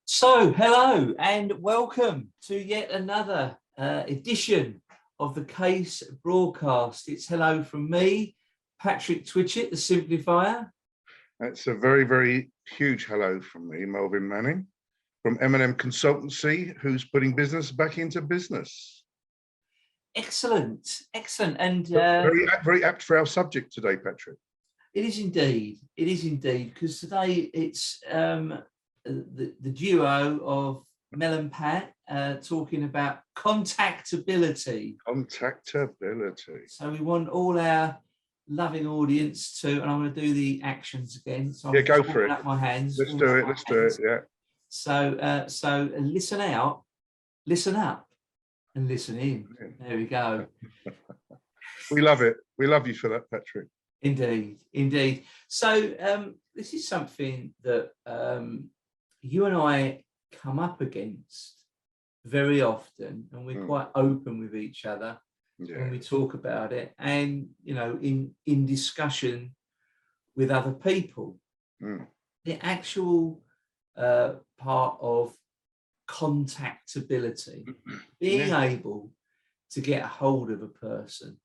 So, hello and welcome to yet another edition of the Case broadcast. It's hello from me, Patrick Twitchett, the Simplifier. That's a very, very huge hello from me, Melvyn Manning, from M&M Consultancy, who's putting business back into business. Excellent, excellent. And very apt for our subject today, Patrick. It is indeed, because today it's the duo of MēL and PāT talking about contactability. Contactability. So we want all our loving audience to, and I'm going to do the actions again. So Yeah, I'm go for it. up my hands. Let's do it. Yeah. So listen out, listen up, and listen in. There we go. We love it. We love you for that, Patrick. Indeed, indeed. So this is something that you and I come up against very often, and we're quite open with each other when we talk about it, and you know, in discussion with other people. The actual part of contactability, being able to get a hold of a person,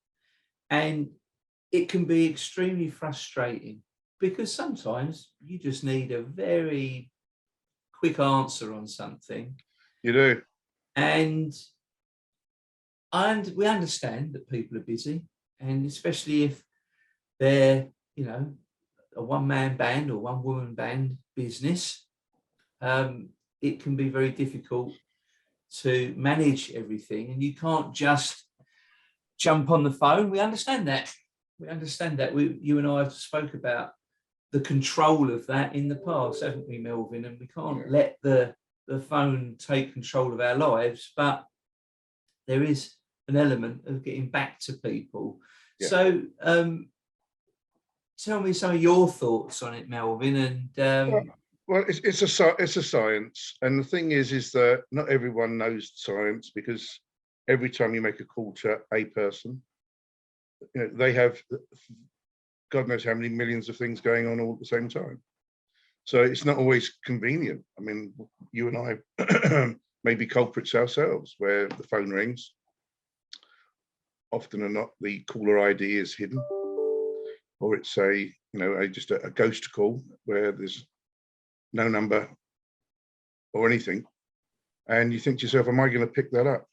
and it can be extremely frustrating because sometimes you just need a very quick answer on something. You do. And we understand that people are busy, and especially if they're, you know, a one-man band or one-woman band business, it can be very difficult to manage everything, and you can't just jump on the phone. We understand that. You and I have spoke about the control of that in the past, haven't we, Melvyn? And we can't let the phone take control of our lives, but there is an element of getting back to people. So tell me some of your thoughts on it, Melvyn. And well, it's a science, and the thing is that not everyone knows science, because every time you make a call to a person, you know, they have God knows how many millions of things going on all at the same time. So it's not always convenient. I mean, you and I may be culprits ourselves, where the phone rings. Often or not, the caller ID is hidden, or it's just a ghost call where there's no number or anything. And you think to yourself, am I going to pick that up?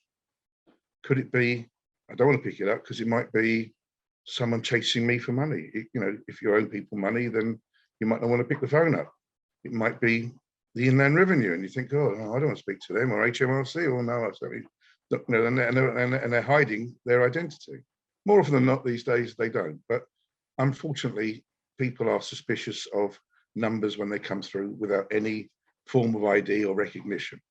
Could it be, I don't want to pick it up because it might be someone chasing me for money. You know, if you owe people money, then you might not want to pick the phone up. It might be the Inland Revenue, and you think, oh, no, I don't want to speak to them, or HMRC, or no, I certainly don't, you know, and they're hiding their identity. More often than not these days, they don't. But unfortunately, people are suspicious of numbers when they come through without any form of ID or recognition.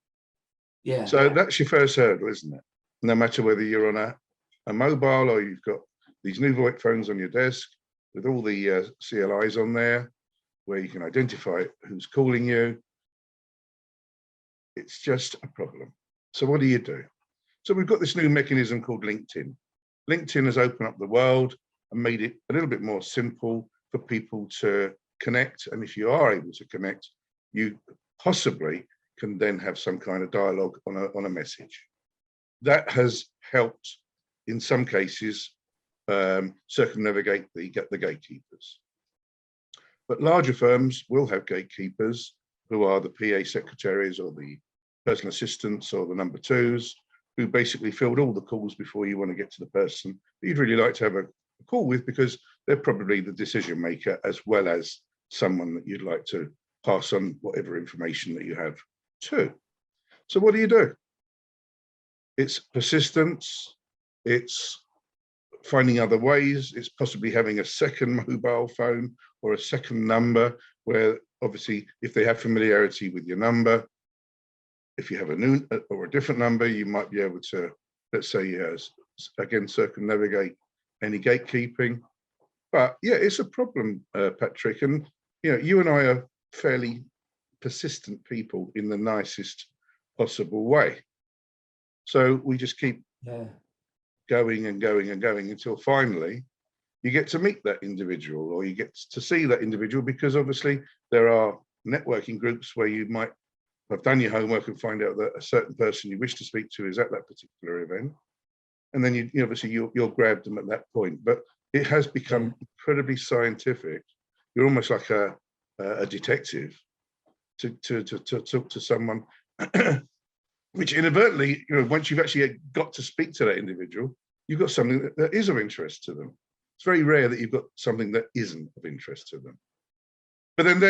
Yeah. So that's your first hurdle, isn't it? No matter whether you're on a mobile or you've got these new VoIP phones on your desk with all the CLIs on there, where you can identify who's calling you. It's just a problem. So what do you do? So we've got this new mechanism called LinkedIn. LinkedIn has opened up the world and made it a little bit more simple for people to connect. And if you are able to connect, you possibly can then have some kind of dialogue on a message. That has helped, in some cases, circumnavigate the gatekeepers. But larger firms will have gatekeepers who are the PA secretaries or the personal assistants or the number twos, who basically field all the calls before you want to get to the person that you'd really like to have a call with, because they're probably the decision maker as well as someone that you'd like to pass on whatever information that you have to. So what do? It's persistence, it's finding other ways, it's possibly having a second mobile phone or a second number, where obviously if they have familiarity with your number, if you have a new or a different number, you might be able to, let's say, again, circumnavigate any gatekeeping. But yeah, it's a problem, Patrick. And you know, you and I are fairly persistent people in the nicest possible way. So we just keep going and going and going until finally you get to meet that individual, or you get to see that individual, because obviously there are networking groups where you might have done your homework and find out that a certain person you wish to speak to is at that particular event. And then you obviously you'll grab them at that point. But it has become incredibly scientific. You're almost like a detective to talk to someone, which inadvertently, once you've actually got to speak to that individual, you've got something that is of interest to them. It's very rare that you've got something that isn't of interest to them. But then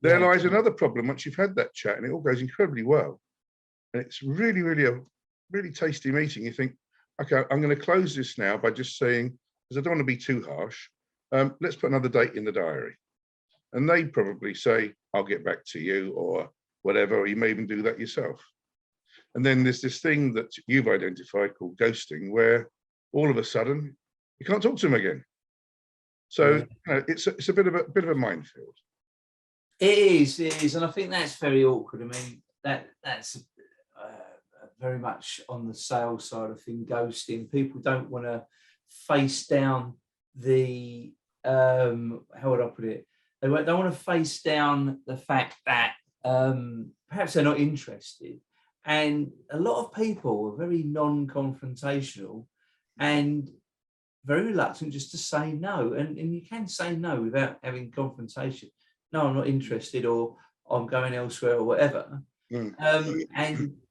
there lies another problem once you've had that chat and it all goes incredibly well. And it's really a really tasty meeting. You think, okay, I'm going to close this now by just saying, because I don't want to be too harsh, let's put another date in the diary. And they probably say, I'll get back to you or whatever, or you may even do that yourself. And then there's this thing that you've identified called ghosting, where all of a sudden you can't talk to them again. So it's a bit of a minefield. It is, and I think that's very awkward. I mean, that's very much on the sales side of thing, ghosting. People don't want to face down the how would I put it? They don't want to face down the fact that perhaps they're not interested. And a lot of people are very non-confrontational and very reluctant just to say no. And you can say no without having confrontation. No, I'm not interested, or I'm going elsewhere, or whatever. And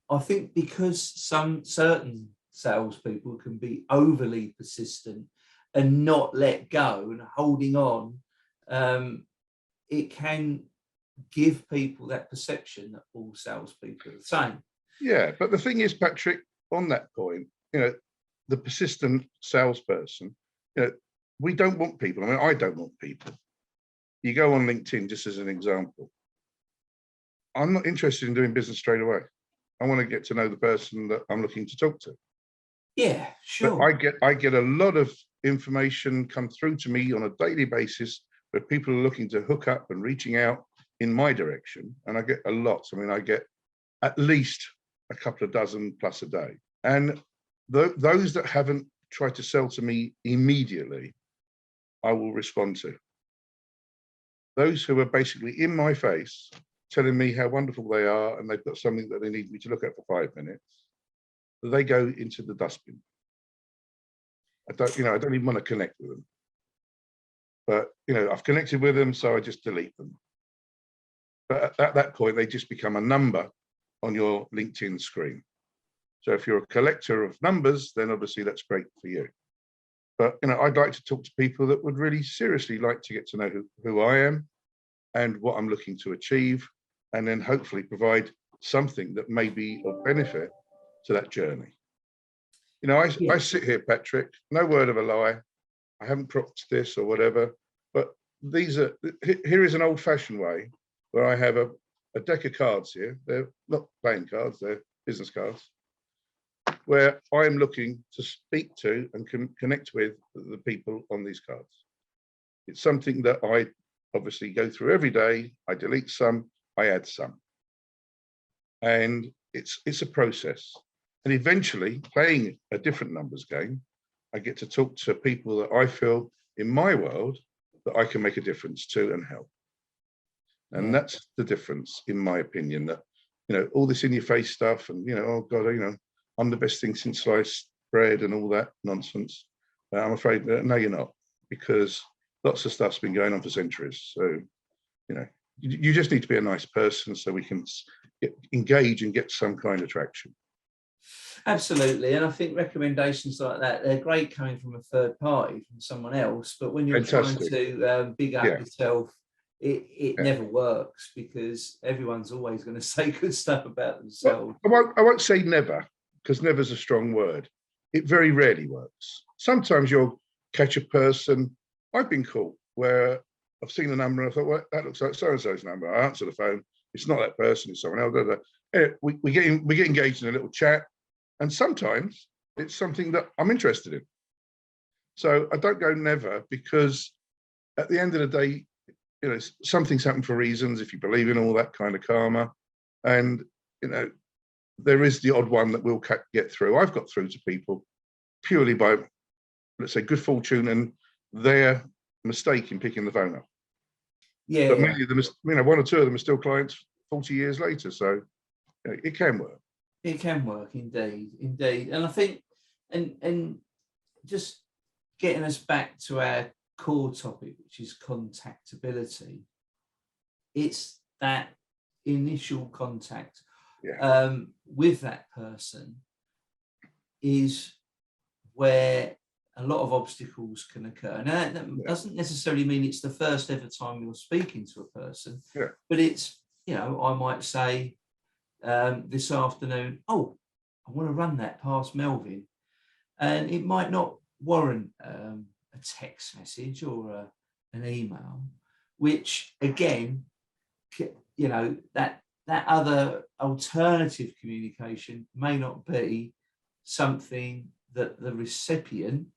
I think because some certain salespeople can be overly persistent and not let go and holding on, it can give people that perception that all salespeople are the same. Yeah, but the thing is, Patrick, on that point, the persistent salesperson, we don't want people. I mean, I don't want people. You go on LinkedIn, just as an example. I'm not interested in doing business straight away. I want to get to know the person that I'm looking to talk to. Yeah, sure. But I get a lot of information come through to me on a daily basis where people are looking to hook up and reaching out in my direction. And I get a lot. I mean, I get at least a couple of dozen plus a day. And those that haven't tried to sell to me immediately, I will respond to. Those who are basically in my face, telling me how wonderful they are and they've got something that they need me to look at for 5 minutes, they go into the dustbin. I don't even want to connect with them. But I've connected with them, so I just delete them. But at that point, they just become a number on your LinkedIn screen. So if you're a collector of numbers, then obviously that's great for you. But I'd like to talk to people that would really seriously like to get to know who I am and what I'm looking to achieve, and then hopefully provide something that may be of benefit to that journey. I sit here, Patrick, no word of a lie. I haven't propped this or whatever, but here is an old-fashioned way where I have a deck of cards here. They're not playing cards, they're business cards, where I am looking to speak to and connect with the people on these cards. It's something that I obviously go through every day. I delete some, I add some. And it's a process. And eventually, playing a different numbers game, I get to talk to people that I feel in my world that I can make a difference to and help. And that's the difference, in my opinion, that, all this in your face stuff and, oh God, I'm the best thing since sliced bread and all that nonsense. I'm afraid that, no, you're not, because lots of stuff's been going on for centuries. So, you just need to be a nice person so we can engage and get some kind of traction. Absolutely. And I think recommendations like that, they're great coming from a third party, from someone else. But when you're trying to big up yourself, it never works, because everyone's always going to say good stuff about themselves. Well, I won't say never, because never's a strong word. It very rarely works. Sometimes you'll catch a person. I've been caught where I've seen a number and I thought, well, that looks like so-and-so's number. I answer the phone. It's not that person, it's someone else. Anyway, we get engaged in a little chat. And sometimes it's something that I'm interested in. So I don't go never, because at the end of the day, something's happened for reasons, if you believe in all that kind of karma. And, there is the odd one that will get through. I've got through to people purely by, let's say, good fortune and their mistake in picking the phone up. But many of them, one or two of them are still clients 40 years later. So It can work. It can work, indeed, indeed. And I think, and just getting us back to our core topic, which is contactability, it's that initial contact with that person is where a lot of obstacles can occur. Now, that doesn't necessarily mean it's the first ever time you're speaking to a person, but it's, you know, I might say this afternoon, oh, I want to run that past Melvyn, and it might not warrant a text message or an email, which again, you know, that other alternative communication may not be something that the recipient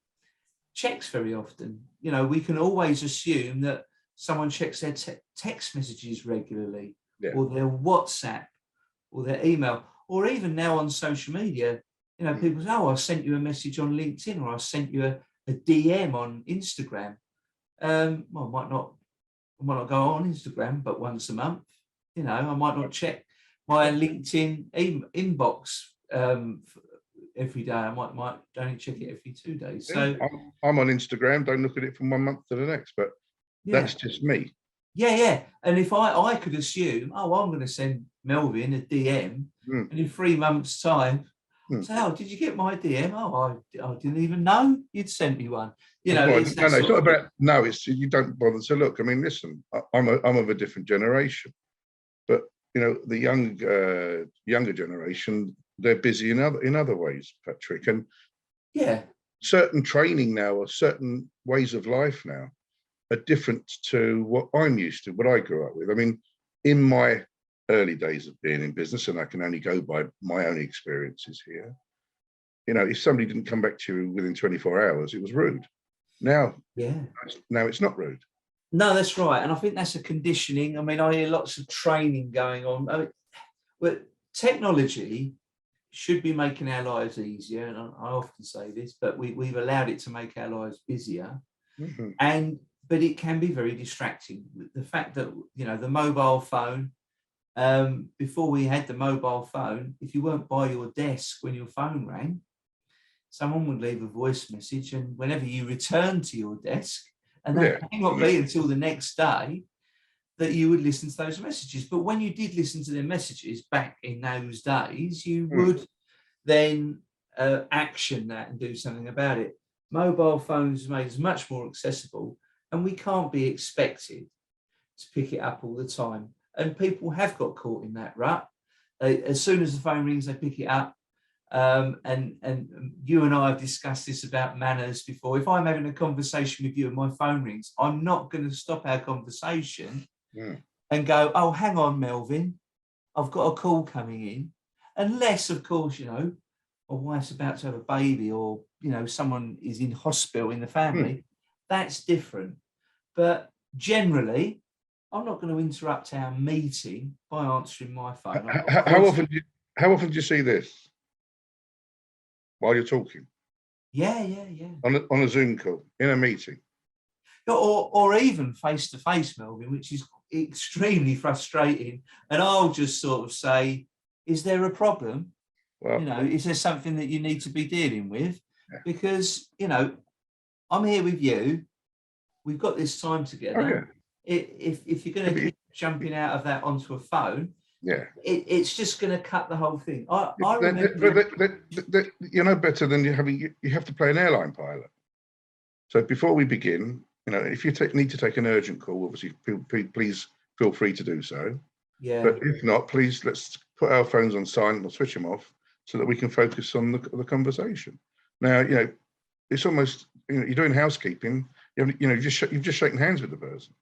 checks very often. You know, we can always assume that someone checks their text messages regularly, or their WhatsApp, or their email, or even now on social media. You know, people say, oh, I sent you a message on LinkedIn, or I sent you a DM on Instagram. Well, I might not go on Instagram, but once a month. You know, I might not check my LinkedIn inbox every day. I might only check it every 2 days. So I'm on Instagram, don't look at it from 1 month to the next, but that's just me. Yeah. And if I could assume, oh, I'm going to send Melvyn a DM, and in 3 months' time, say, oh, did you get my DM? Oh, I didn't even know you'd sent me one. You know, it's not about it's you don't bother to look. I mean, listen, I'm of a different generation, but you know, the younger generation, they're busy in other ways, Patrick, and certain training now, or certain ways of life now, are different to what I'm used to, what I grew up with. I mean, in my early days of being in business, and I can only go by my own experiences here, you know, if somebody didn't come back to you within 24 hours, it was rude. Now it's not rude. No, that's right. And I think that's a conditioning. I mean, I hear lots of training going on. I mean, but technology should be making our lives easier. And I often say this, but we've allowed it to make our lives busier. But it can be very distracting. The fact that, you know, the mobile phone, before we had the mobile phone, if you weren't by your desk when your phone rang, someone would leave a voice message, and whenever you return to your desk, and that may not be until the next day, that you would listen to those messages. But when you did listen to their messages back in those days, you would then action that and do something about it. Mobile phones made us much more accessible, and we can't be expected to pick it up all the time. And people have got caught in that rut. As soon as the phone rings, they pick it up. And you and I have discussed this about manners before. If I'm having a conversation with you and my phone rings, I'm not going to stop our conversation and go, oh, hang on, Melvyn, I've got a call coming in. Unless, of course, you know, my wife's about to have a baby, or, you know, someone is in hospital in the family. That's different. But generally, I'm not going to interrupt our meeting by answering my phone. How often do you see this while you're talking? Yeah. On a Zoom call, in a meeting. Or even face-to-face, Melvyn, which is extremely frustrating. And I'll just sort of say, is there a problem? Well, you know, is there something that you need to be dealing with? Because, you know, I'm here with you. We've got this time together. If you're going to keep jumping out of that onto a phone, it's just going to cut the whole thing. I remember, you're no better than you have to play an airline pilot. So before we begin, you know, if you need to take an urgent call, obviously, please feel free to do so. But if not, please, let's put our phones on silent or switch them off so that we can focus on the conversation. Now, you know, it's almost, you know, you're doing housekeeping. You've just shaken hands with the person.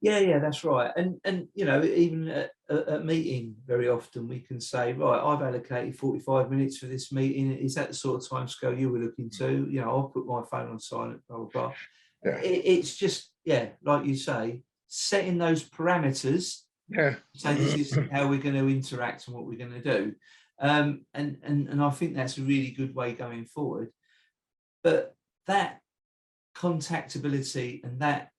Yeah, that's right. And you know, even at a meeting, very often we can say, right, I've allocated 45 minutes for this meeting. Is that the sort of time scale you were looking to? You know, I'll put my phone on silent, blah, blah, blah. It's just, like you say, setting those parameters. So this is how we're going to interact and what we're going to do. And I think that's a really good way going forward. But that contactability and that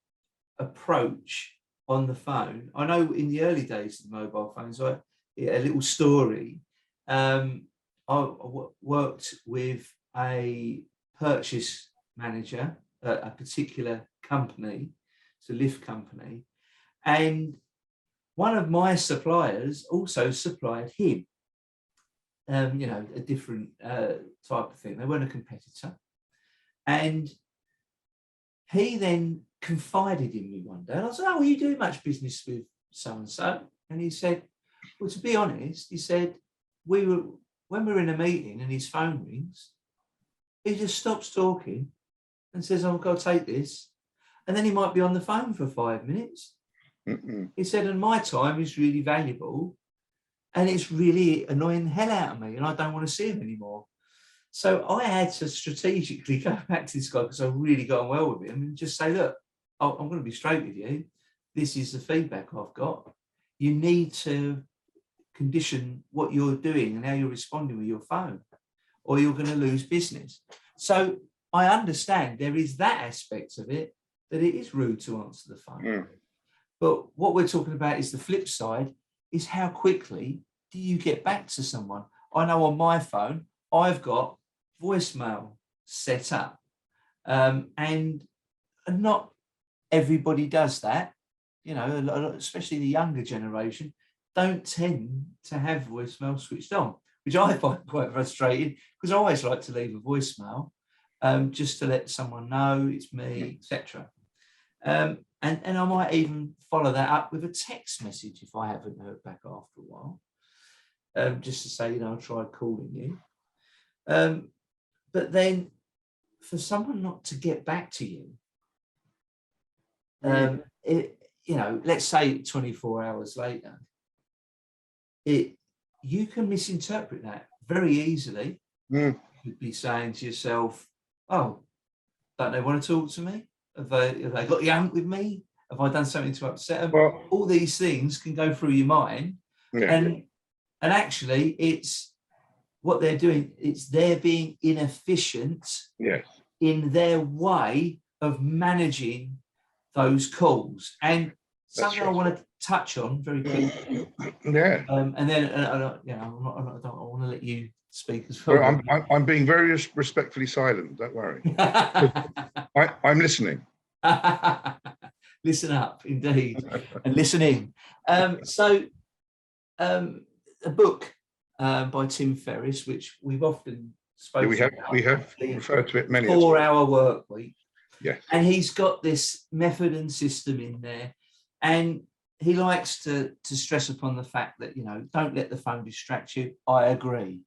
approach on the phone, I know in the early days of the mobile phones, a little story. Worked with a purchase manager at a particular company, it's a lift company, and one of my suppliers also supplied him, a different type of thing. They weren't a competitor. And he then confided in me one day. And I said, "Oh, will you do much business with so-and-so?" And he said, "Well, to be honest," he said, when we were in a meeting and his phone rings, he just stops talking and says, "I've got to take this." And then he might be on the phone for 5 minutes. He said, "And my time is really valuable and it's really annoying the hell out of me and I don't want to see him anymore." So I had to strategically go back to this guy because I really got on well with him and just say, "Look, I'm going to be straight with you. This is the feedback I've got. You need to condition what you're doing and how you're responding with your phone, or you're going to lose business." So I understand there is that aspect of it, that it is rude to answer the phone. But what we're talking about is the flip side, is how quickly do you get back to someone? I know on my phone, I've got voicemail set up, and not everybody does that. Especially the younger generation don't tend to have voicemail switched on, which I find quite frustrating because I always like to leave a voicemail just to let someone know it's me, etc. And I might even follow that up with a text message if I haven't heard back after a while, just to say, I tried calling you. But then for someone not to get back to you, let's say 24 hours later, you can misinterpret that very easily. You could be saying to yourself, "Oh, don't they want to talk to me? Have they got the hump with me? Have I done something to upset them?" Well, all these things can go through your mind. And actually it's what they're doing. It's they're being inefficient in their way of managing those calls. And something I want to touch on very quickly. And then I want to let you speak as well. I'm being very respectfully silent. Don't worry. I'm listening. Listen up, indeed, and listen in. A book by Tim Ferriss, which we've often spoken about. We have referred to it many times. 4-hour work week. Yeah. And he's got this method and system in there. And he likes to stress upon the fact that, don't let the phone distract you. I agree.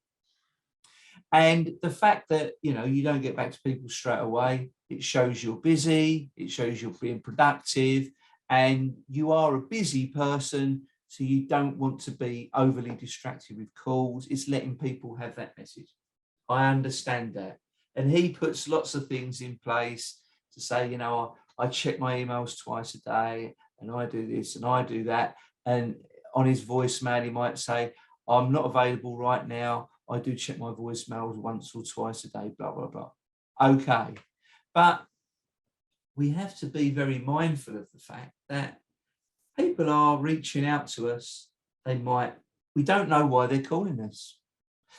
And the fact that, you don't get back to people straight away, it shows you're busy, it shows you're being productive, and you are a busy person, so you don't want to be overly distracted with calls. It's letting people have that message. I understand that. And he puts lots of things in place to say, I check my emails twice a day, and I do this and I do that. And on his voicemail, he might say, "I'm not available right now. I do check my voicemails once or twice a day, blah, blah, blah." Okay. But we have to be very mindful of the fact that people are reaching out to us. We don't know why they're calling us.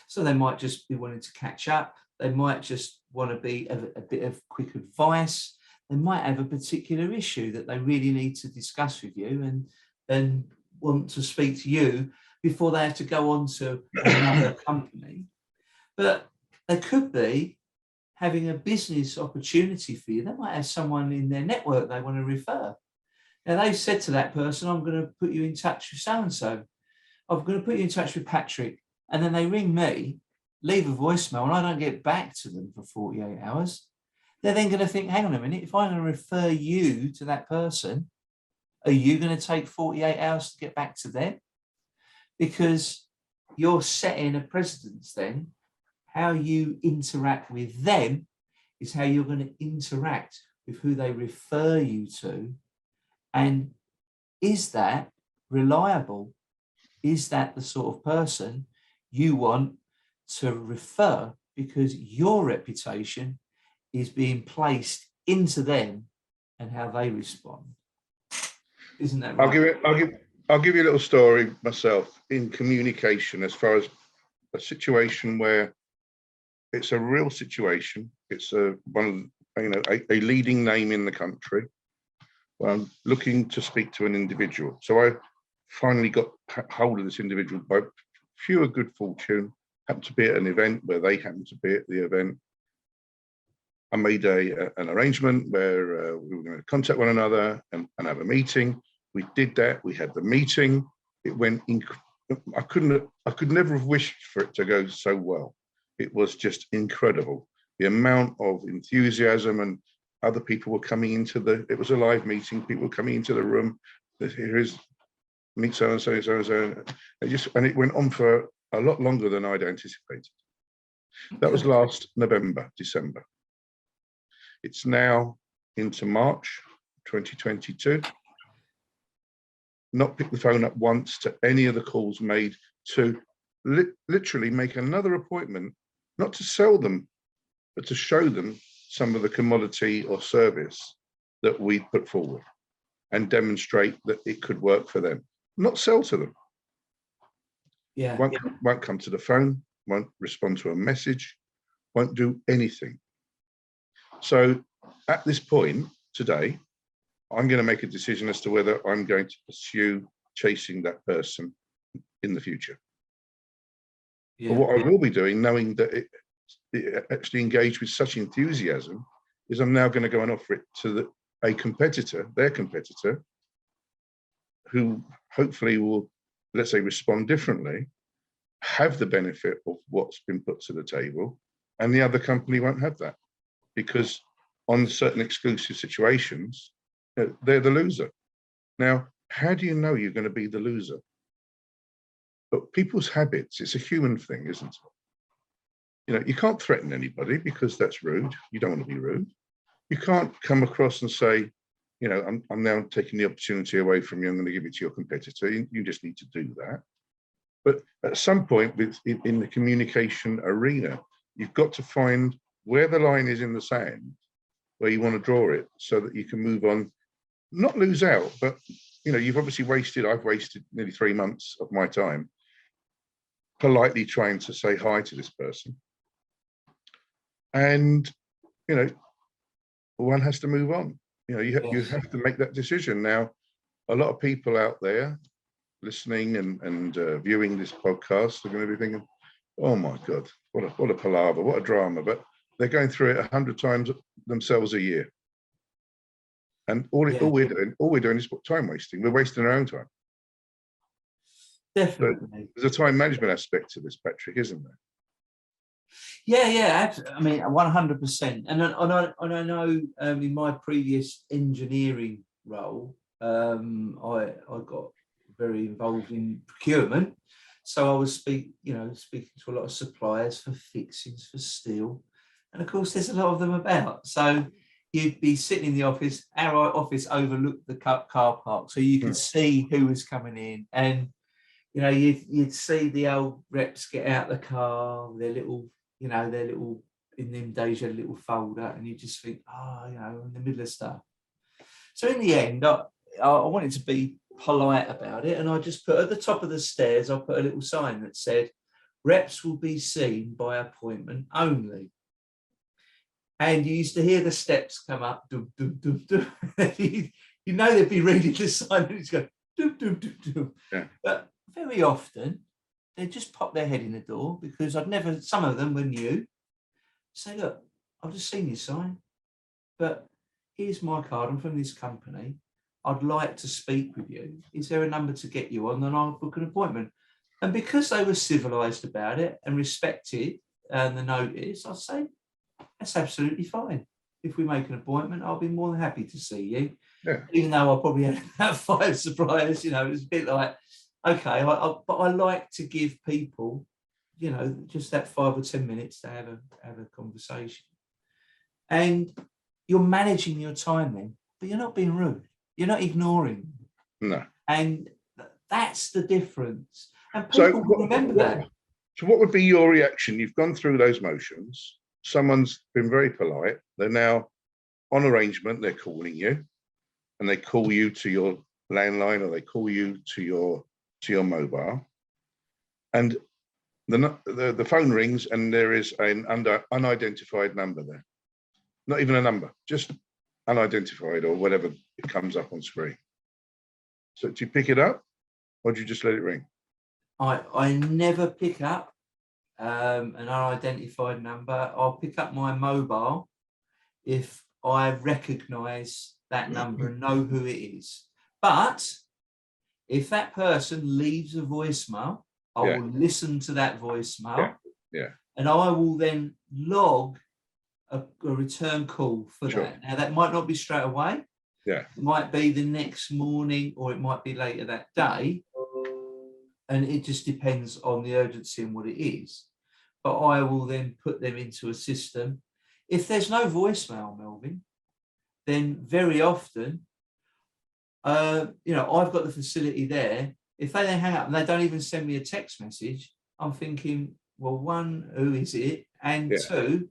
So they might just be wanting to catch up. They might just want to be a bit of quick advice. They might have a particular issue that they really need to discuss with you and want to speak to you before they have to go on to another company. But they could be having a business opportunity for you. They might have someone in their network they want to refer. Now, they've said to that person, "I'm going to put you in touch with so-and-so. I'm going to put you in touch with Patrick." And then they ring me, leave a voicemail, and I don't get back to them for 48 hours. They're then going to think, hang on a minute, if I'm going to refer you to that person, are you going to take 48 hours to get back to them? Because you're setting a precedence then. How you interact with them is how you're going to interact with who they refer you to. And is that reliable? Is that the sort of person you want to refer, because your reputation is being placed into them and how they respond? Isn't that right? I'll give you a little story myself in communication, as far as a situation where it's a real situation. It's one of, you know, a leading name in the country. I'm looking to speak to an individual. So I finally got hold of this individual by pure good fortune. Happened to be at an event where they happened to be at the event. I made an arrangement where we were going to contact one another and have a meeting. We did that. We had the meeting. It went. I could never have wished for it to go so well. It was just incredible. The amount of enthusiasm, and other people were coming into it was a live meeting. People were coming into the room. Here is meet so and so, so and so. And it went on for a lot longer than I'd anticipated. That was last November, December. It's now into March 2022. Not picked the phone up once to any of the calls made to literally make another appointment, not to sell them, but to show them some of the commodity or service that we put forward and demonstrate that it could work for them, not sell to them. Yeah. Won't come to the phone, won't respond to a message, won't do anything. So at this point today, I'm going to make a decision as to whether I'm going to pursue chasing that person in the future. Yeah. But what I will be doing, knowing that it actually engaged with such enthusiasm, is I'm now going to go and offer it to a competitor, their competitor, who hopefully will, let's say, respond differently, have the benefit of what's been put to the table, and the other company won't have that, because on certain exclusive situations, they're the loser. Now, how do you know you're going to be the loser? But people's habits, it's a human thing, isn't it? You know, you can't threaten anybody because that's rude. You don't want to be rude. You can't come across and say, you know, I'm now taking the opportunity away from you. I'm going to give it to your competitor. You just need to do that. But at some point in the communication arena, you've got to find where the line is in the sand, where you want to draw it so that you can move on, not lose out, but, you know, I've wasted nearly 3 months of my time politely trying to say hi to this person. And, you know, one has to move on. You know, you have to make that decision. Now, a lot of people out there listening and viewing this podcast are going to be thinking, oh my God, what a palaver, what a drama. But they're going through it 100 times themselves a year. And all we're doing is time wasting. We're wasting our own time. Definitely. So there's a time management aspect to this, Patrick, isn't there? Yeah. I mean, 100%. And I know in my previous engineering role, I got very involved in procurement. So I was speaking to a lot of suppliers for fixings for steel. And of course, there's a lot of them about. So you'd be sitting in the office. Our office overlooked the car park, so you could see who was coming in. And, you know, you'd see the old reps get out the car, their little in them days, you had a little folder, and you just think, in the middle of stuff. So in the end, I wanted to be polite about it, and I just put at the top of the stairs, I put a little sign that said, reps will be seen by appointment only. And you used to hear the steps come up, dum, dum, dum, dum. You know they'd be reading the sign and it's going, dum, dum, dum, dum. Yeah. But very often, they'd just pop their head in the door, because some of them were new. Say, look, I've just seen your sign, but here's my card. I'm from this company. I'd like to speak with you. Is there a number to get you on? Then I'll book an appointment. And because they were civilized about it and respected the notice, I'd say, that's absolutely fine. If we make an appointment, I'll be more than happy to see you. Yeah. Even though I probably had about 5 suppliers, it was a bit like, okay, but I like to give people, just that 5 or 10 minutes to have a conversation. And you're managing your time then, but you're not being rude. You're not ignoring. No. And that's the difference. And people will remember that. So what would be your reaction? You've gone through those motions. Someone's been very polite. They're now on arrangement. They're calling you, and they call you to your landline, or they call you to your mobile, and the phone rings and there is an unidentified number there. Not even a number, just unidentified or whatever it comes up on screen. So do you pick it up or do you just let it ring? I never pick up an unidentified number. I'll pick up my mobile if I recognise that number and know who it is. But if that person leaves a voicemail, I will listen to that voicemail. Yeah. And I will then log a return call for that. Now, that might not be straight away. Yeah. It might be the next morning or it might be later that day. And it just depends on the urgency and what it is. But I will then put them into a system. If there's no voicemail, Melvyn, then very often, I've got the facility there. If they then hang up and they don't even send me a text message, I'm thinking, well, one, who is it? And two,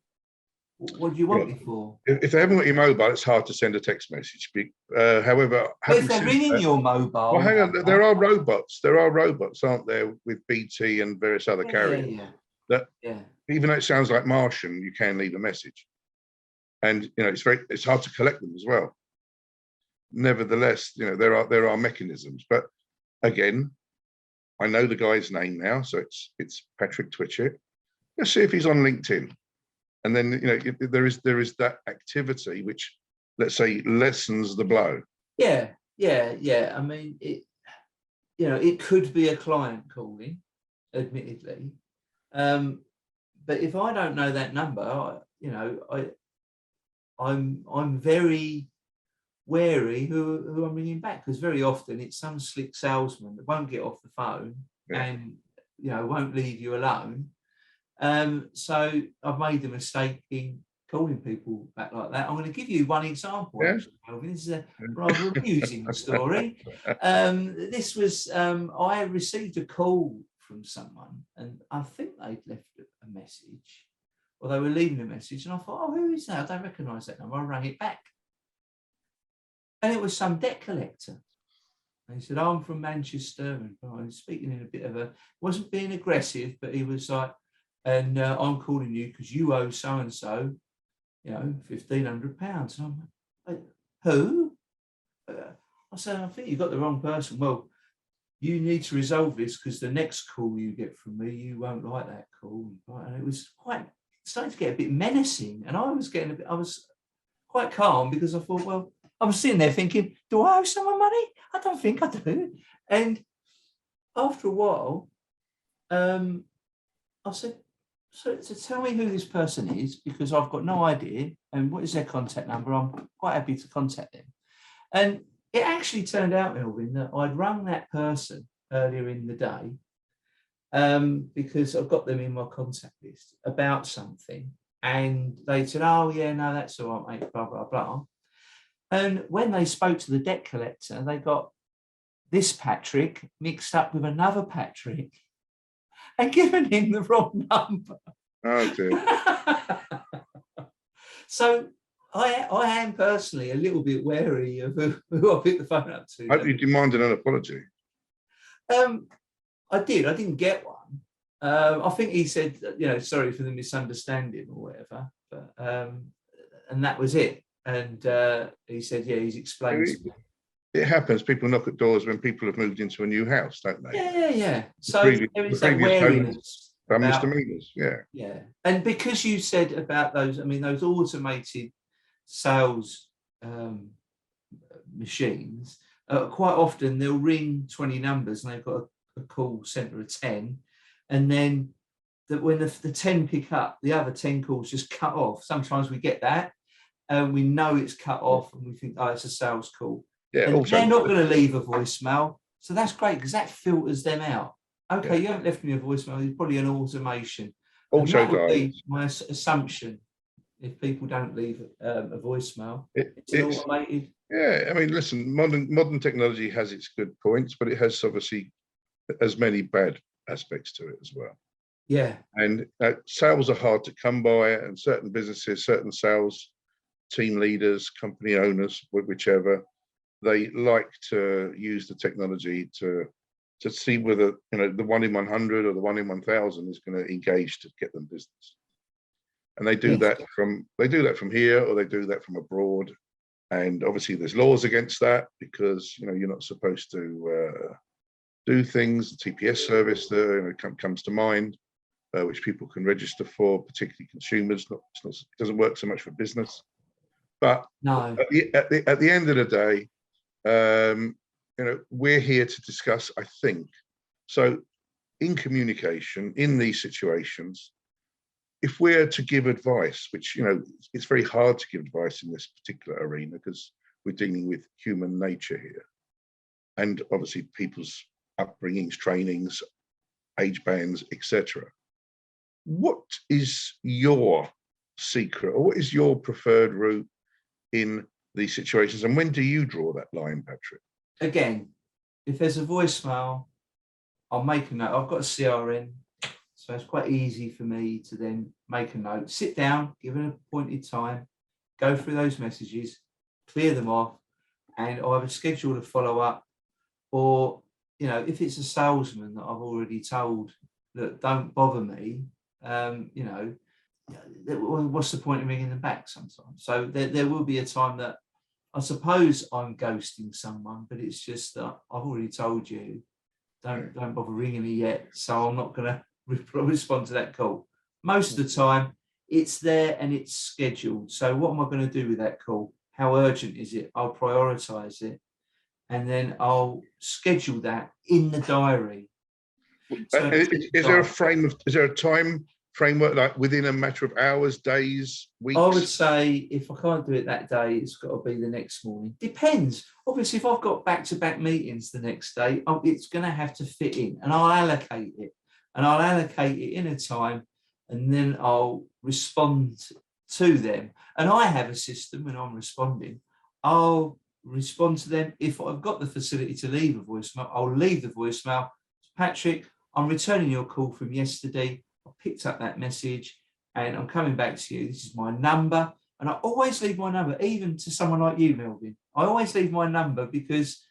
what do you want me for? If they haven't got your mobile, it's hard to send a text message. However, if they're ringing your mobile, well, hang on. There are robots. There are robots, aren't there, with BT and various other carriers? That even though it sounds like Martian, you can leave a message, and it's hard to collect them as well. Nevertheless, there are mechanisms, but again, I know the guy's name now, so it's Patrick Twitchett. Let's see if he's on LinkedIn. And then, there is that activity which, let's say, lessens the blow. Yeah. I mean, it could be a client calling, admittedly. But if I don't know that number, I'm very wary who I'm ringing back, because very often it's some slick salesman that won't get off the phone and won't leave you alone. So I've made the mistake in calling people back like that. I'm going to give you one example. Actually, Melvyn. This is a rather amusing story. This was I received a call from someone, and I think they'd left a message, or they were leaving a message, and I thought, oh, who is that? I don't recognise that number. I rang it back, and it was some debt collector. And he said, oh, I'm from Manchester, and I was speaking in a bit of wasn't being aggressive, but he was like, and I'm calling you because you owe so and so, £1,500. And I'm like, who? I said, I think you got the wrong person. Well, you need to resolve this, because the next call you get from me, you won't like that call. And it was starting to get a bit menacing, and I was quite calm, because I thought, well, I was sitting there thinking, do I owe someone money? I don't think I do. And after a while, I said, so tell me who this person is, because I've got no idea, and what is their contact number? I'm quite happy to contact them. And it actually turned out, Melvyn, that I'd rung that person earlier in the day, because I've got them in my contact list about something. And they said, oh, yeah, no, that's all right, mate, blah, blah, blah. And when they spoke to the debt collector, they got this Patrick mixed up with another Patrick and given him the wrong number. Oh, dear. So I am personally a little bit wary of who I pick the phone up to. I hope you demanded an apology. I did. I didn't get one. I think he said, sorry for the misunderstanding or whatever. But and that was it. And he said, yeah, he's explained to me. It happens. People knock at doors when people have moved into a new house, don't they? Yeah. So there is that wariness. Misdemeanors, yeah. And because you said about those, I mean, those automated sales machines, quite often they'll ring 20 numbers and they've got a call centre of 10, and then when the 10 pick up, the other 10 calls just cut off. Sometimes we get that, and we know it's cut off, and we think, oh, it's a sales call. Yeah, and they're not going to leave a voicemail, so that's great, because that filters them out. Okay, you haven't left me a voicemail. It's probably an automation. Also, that would be my assumption. If people don't leave a voicemail, it's automated. Yeah, I mean, listen, modern technology has its good points, but it has obviously as many bad aspects to it as well. Yeah. And sales are hard to come by, and certain businesses, certain sales team leaders, company owners, whichever, they like to use the technology to see whether, you know, the 1 in 100 or the 1 in 1,000 is going to engage to get them business. And they do that from here, or they do that from abroad. And obviously there's laws against that, because, you know, you're not supposed to do things. The TPS service that comes to mind, which people can register for, particularly consumers. It doesn't work so much for business. But no, at the end of the day, you know, we're here to discuss, I think. So in communication, in these situations, if we're to give advice, which, you know, it's very hard to give advice in this particular arena because we're dealing with human nature here. And obviously people's upbringings, trainings, age bands, etc. What is your secret, or what is your preferred route in these situations? And when do you draw that line, Patrick? Again, if there's a voicemail, I'll make a note. I've got a CRM, so it's quite easy for me to then make a note, sit down, give an appointed time, go through those messages, clear them off, and I'll have a schedule to follow up. Or, you know, if it's a salesman that I've already told that don't bother me, you know, what's the point of ringing them back sometimes? So there will be a time that I suppose I'm ghosting someone, but it's just that I've already told you, don't bother ringing me yet, so I'm not going to respond to that call. Most of the time, it's there and it's scheduled. So what am I going to do with that call? How urgent is it? I'll prioritise it, and then I'll schedule that in the diary. So is there a time framework, like within a matter of hours, days, weeks? I would say if I can't do it that day, it's got to be the next morning. Depends. Obviously, if I've got back-to-back meetings the next day, it's going to have to fit in, and I'll allocate it. And I'll allocate it in a time, and then I'll respond to them. And I have a system when I'm responding. I'll respond to them. If I've got the facility to leave a voicemail, I'll leave the voicemail. Patrick, I'm returning your call from yesterday. I picked up that message and I'm coming back to you. This is my number. And I always leave my number, even to someone like you, Melvyn. I always leave my number because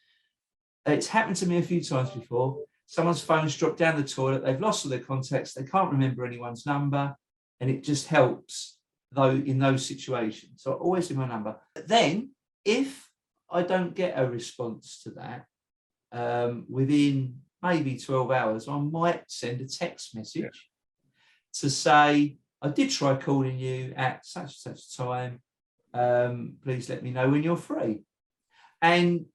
it's happened to me a few times before. Someone's phone's dropped down the toilet. They've lost all their contacts. They can't remember anyone's number. And it just helps though in those situations. So I always leave my number. But then if I don't get a response to that within maybe 12 hours, I might send a text message to say, I did try calling you at such and such time. Please let me know when you're free. And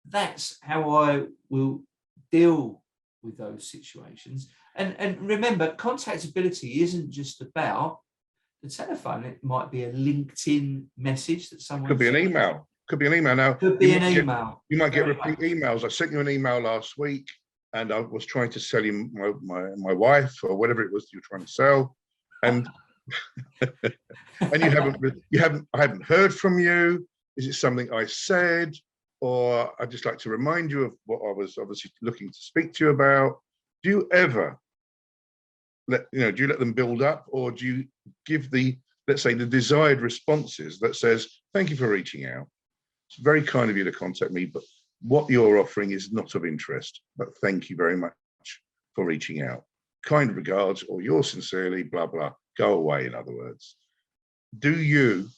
that's how I will deal with those situations. And remember, contactability isn't just about the telephone. It might be a LinkedIn message that someone could be an email. Could be an email now. Could be an email. You might get repeat emails. I sent you an email last week, and I was trying to sell you my wife or whatever it was you're trying to sell, and and I haven't heard from you. Is it something I said, or I'd just like to remind you of what I was obviously looking to speak to you about? Do you ever do you let them build up, or do you give let's say the desired responses that says, thank you for reaching out. It's very kind of you to contact me, but what you're offering is not of interest, but thank you very much for reaching out. Kind regards, or yours sincerely, blah, blah. Go away, in other words. Do you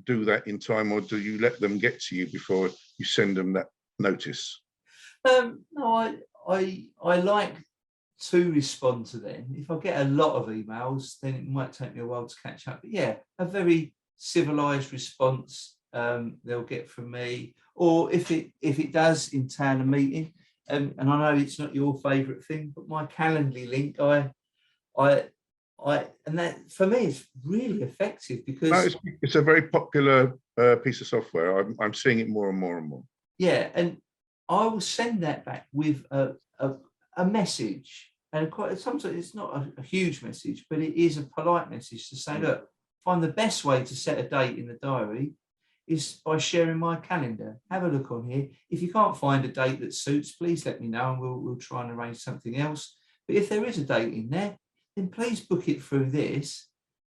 do that in time, or do you let them get to you before you send them that notice? No, I like to respond to them. If I get a lot of emails, then it might take me a while to catch up. But yeah, a very civilized response they'll get from me. Or if it does entail a meeting, and I know it's not your favorite thing, but my Calendly link, and that for me is really effective because it's a very popular piece of software. I'm seeing it more and more and more. Yeah, and I will send that back with a message, and sometimes it's not a huge message, but it is a polite message to say, look, find the best way to set a date in the diary is by sharing my calendar. Have a look on here. If you can't find a date that suits, please let me know and we'll try and arrange something else. But if there is a date in there, then please book it through this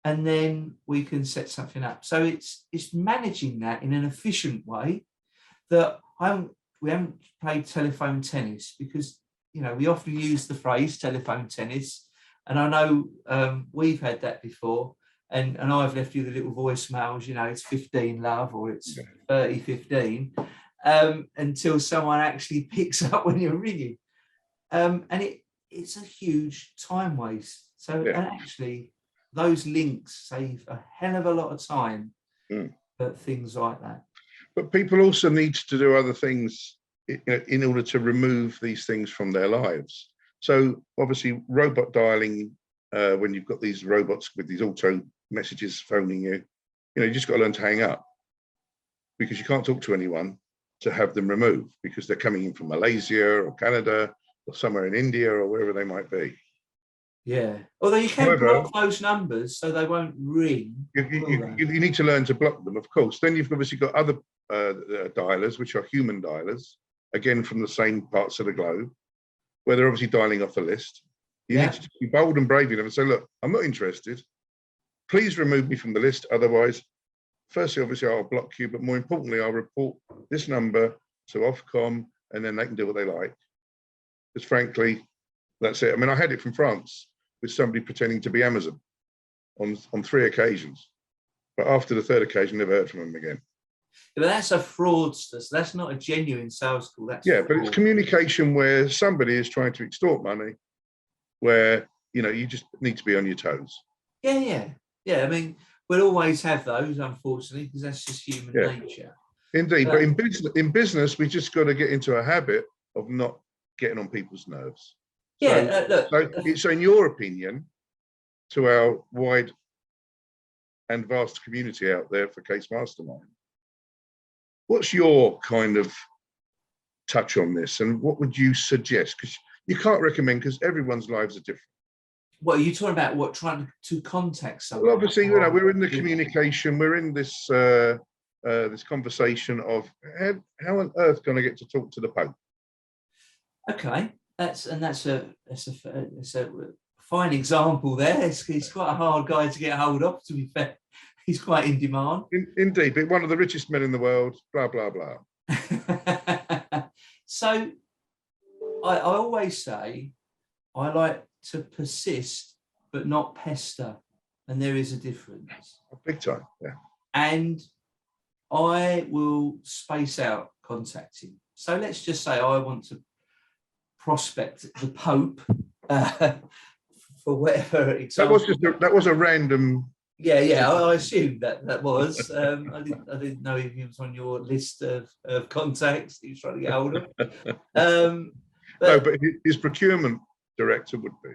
and then we can set something up. So it's managing that in an efficient way that we haven't played telephone tennis because, you know, we often use the phrase telephone tennis. And I know we've had that before. And I've left you the little voicemails, you know, it's 15 love or it's 30-15, until someone actually picks up when you're ringing. And it's a huge time waste. So and actually, those links save a hell of a lot of time for things like that. But people also need to do other things in order to remove these things from their lives. So obviously, robot dialing, when you've got these robots with these auto messages phoning you, you just got to learn to hang up, because you can't talk to anyone to have them removed because they're coming in from Malaysia or Canada or somewhere in India or wherever they might be. Yeah, although you can block those numbers so they won't ring. You need to learn to block them, of course. Then you've obviously got other dialers, which are human dialers, again from the same parts of the globe, where they're obviously dialing off a list. You need to be bold and brave enough and say, look, I'm not interested. Please remove me from the list. Otherwise, firstly, obviously, I'll block you. But more importantly, I'll report this number to Ofcom, and then they can do what they like. Because frankly, that's it. I mean, I had it from France with somebody pretending to be Amazon on 3 occasions. But after the 3rd occasion, never heard from them again. Yeah, but that's a fraudster. So that's not a genuine sales call. That's fraud. But it's communication where somebody is trying to extort money, where, you just need to be on your toes. Yeah. I mean, we'll always have those, unfortunately, because that's just human nature. Indeed. But in business, we just got to get into a habit of not getting on people's nerves. So in your opinion, to our wide and vast community out there for Case Mastermind, what's your kind of touch on this, and what would you suggest? Because you can't recommend, because everyone's lives are different. What are you talking about? Trying to contact someone? Well, obviously, we're in the communication. We're in this this conversation of how on earth can I get to talk to the Pope? Okay, that's a fine example there. He's quite a hard guy to get hold of. To be fair, he's quite in demand. Indeed, but one of the richest men in the world. Blah blah blah. So, I always say I like to persist, but not pester, and there is a difference. Big time, yeah. And I will space out contacting. So let's just say I want to prospect the Pope for whatever example. That was a random. Yeah. I assumed that was. I didn't know if he was on your list of contacts that he was trying to get hold of. But his procurement director would be.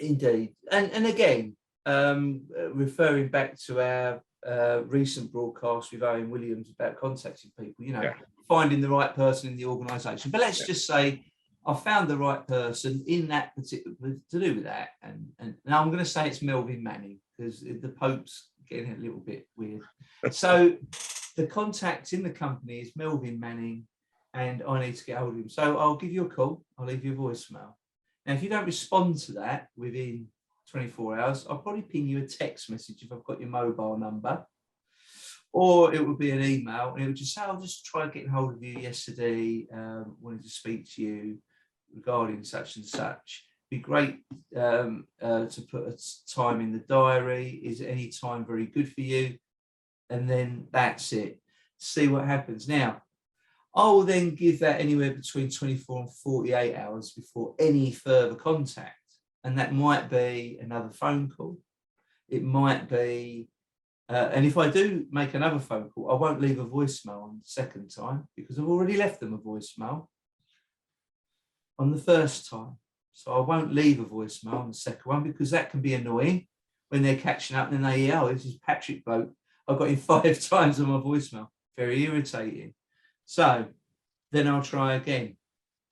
Indeed. And again, referring back to our recent broadcast with Owen Williams about contacting people, finding the right person in the organisation. But let's just say I found the right person in that particular to do with that. And now I'm going to say it's Melvyn Manning, because the Pope's getting a little bit weird. So the contact in the company is Melvyn Manning, and I need to get hold of him. So I'll give you a call. I'll leave you a voicemail. Now, if you don't respond to that within 24 hours, I'll probably ping you a text message if I've got your mobile number, or it would be an email, and it would just say, I'll just try getting hold of you yesterday, wanted to speak to you regarding such and such. Be great to put a time in the diary. Is any time very good for you? And then that's it. See what happens. Now, I will then give that anywhere between 24 and 48 hours before any further contact. And that might be another phone call. It might be, and if I do make another phone call, I won't leave a voicemail on the second time, because I've already left them a voicemail on the first time. So I won't leave a voicemail on the second one, because that can be annoying when they're catching up and then they yell, this is Patrick bloke. I've got him 5 times on my voicemail. Very irritating. So then I'll try again.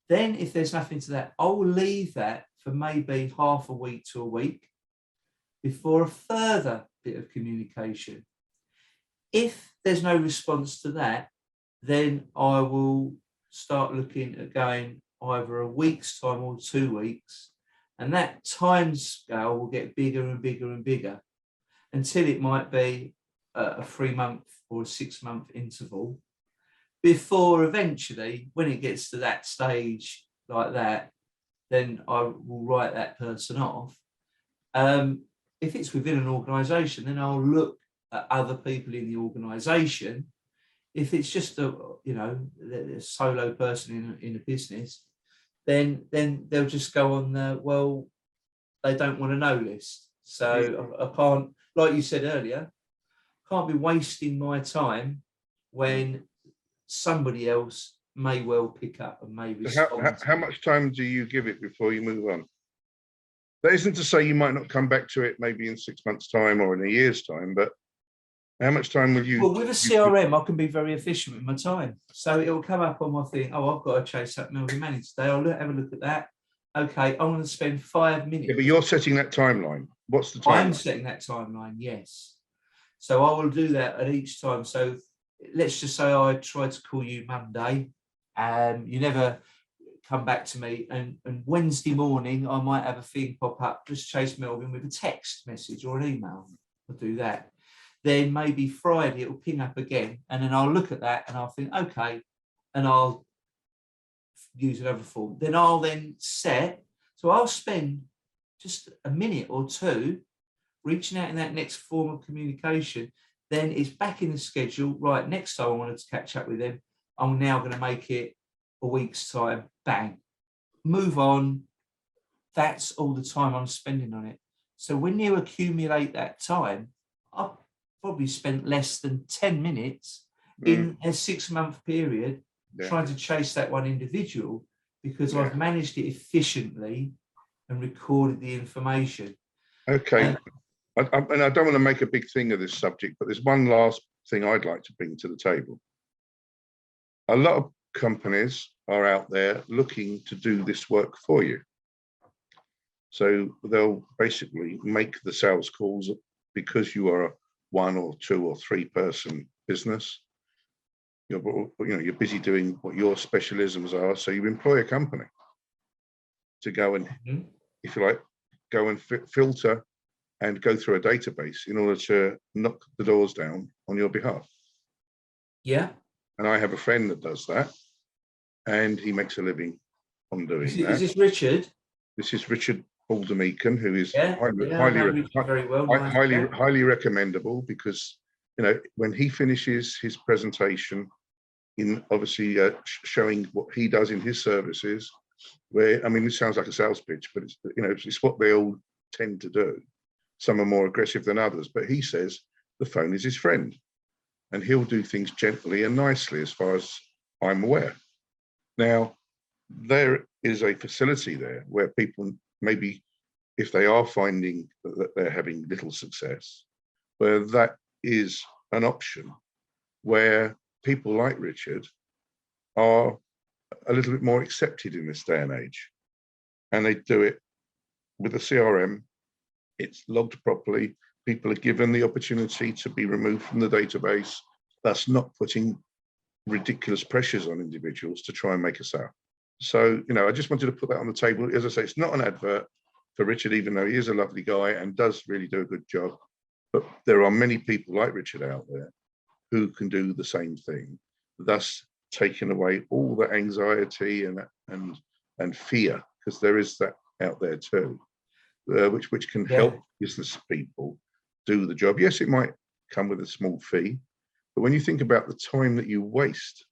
Then if there's nothing to that, I'll leave that for maybe half a week to a week before a further bit of communication. If there's no response to that, then I will start looking at going either a week's time or 2 weeks. And that time scale will get bigger and bigger and bigger until it might be a 3-month or a 6-month interval. before eventually, when it gets to that stage like that, then I will write that person off. If it's within an organisation, then I'll look at other people in the organisation. If it's just a solo person in a business, then they'll just go on the, well, they don't want to know list. So I can't, like you said earlier, can't be wasting my time when somebody else may well pick up and may respond. How much time do you give it before you move on? That isn't to say you might not come back to it maybe in 6 months' time or in a year's time, but how much time will you? Well, with a CRM, I can be very efficient with my time. So it will come up on my thing. Oh, I've got to chase up Melvyn Manning today. I'll have a look at that. Okay, I'm going to spend 5 minutes. Yeah, but you're setting that timeline. What's the timeline? I'm setting that timeline, yes. So I will do that at each time. So let's just say I tried to call you Monday and you never come back to me. And Wednesday morning, I might have a thing pop up, just chase Melvyn with a text message or an email. I'll do that. Then maybe Friday, it'll ping up again. And then I'll look at that and I'll think, okay, and I'll use another form. Then I'll set, so I'll spend just a minute or two reaching out in that next form of communication. Then it's back in the schedule. Right, next time I wanted to catch up with them, I'm now going to make it a week's time. Bang, move on. That's all the time I'm spending on it. So when you accumulate that time, I've probably spent less than 10 minutes in a 6-month period trying to chase that one individual, because I've managed it efficiently and recorded the information. Okay. And I don't want to make a big thing of this subject, but there's one last thing I'd like to bring to the table. A lot of companies are out there looking to do this work for you. So they'll basically make the sales calls because you are a 1 or 2 or 3 person business. You're busy doing what your specialisms are. So you employ a company to go and, if you like, go and filter and go through a database in order to knock the doors down on your behalf. Yeah. And I have a friend that does that, and he makes a living on doing that. Is this Richard? This is Richard Aldermeakin, who is highly recommendable, because when he finishes his presentation, in obviously showing what he does in his services, where, I mean, this sounds like a sales pitch, but it's what they all tend to do. Some are more aggressive than others, but he says the phone is his friend, and he'll do things gently and nicely, as far as I'm aware. Now, there is a facility there where people, maybe if they are finding that they're having little success, where that is an option, where people like Richard are a little bit more accepted in this day and age, and they do it with a CRM. It's logged properly. People are given the opportunity to be removed from the database. That's not putting ridiculous pressures on individuals to try and make a sale. So, I just wanted to put that on the table. As I say, it's not an advert for Richard, even though he is a lovely guy and does really do a good job. But there are many people like Richard out there who can do the same thing, thus taking away all the anxiety and fear, because there is that out there too, which can help business people do the job. Yes, it might come with a small fee, but when you think about the time that you waste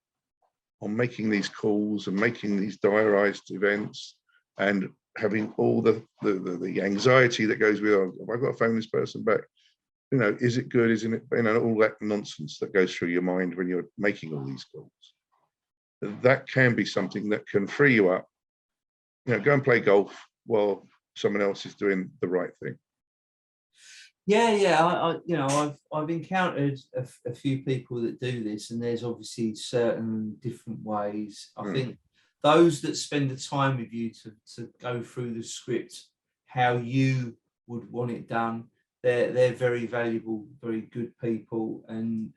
on making these calls and making these diarized events and having all the anxiety that goes with, oh, have I got to phone this person back? Is it good? Isn't it? All that nonsense that goes through your mind when you're making all these calls. That can be something that can free you up. Go and play golf while someone else is doing the right thing. I've encountered a few people that do this, and there's obviously certain different ways. I think those that spend the time with you to go through the script, how you would want it done, they're very valuable, very good people, and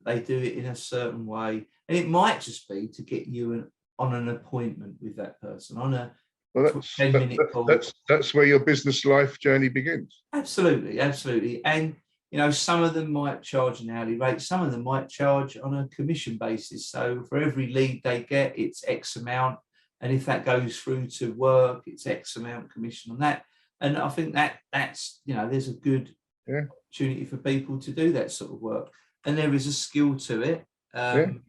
they do it in a certain way. And it might just be to get you on an appointment with that person, on a 10-minute call. That's where your business life journey begins. Absolutely. And you know, some of them might charge an hourly rate, some of them might charge on a commission basis. So for every lead they get, it's X amount. And if that goes through to work, it's X amount commission on that. And I think that's, you know, there's a good opportunity for people to do that sort of work. And there is a skill to it. And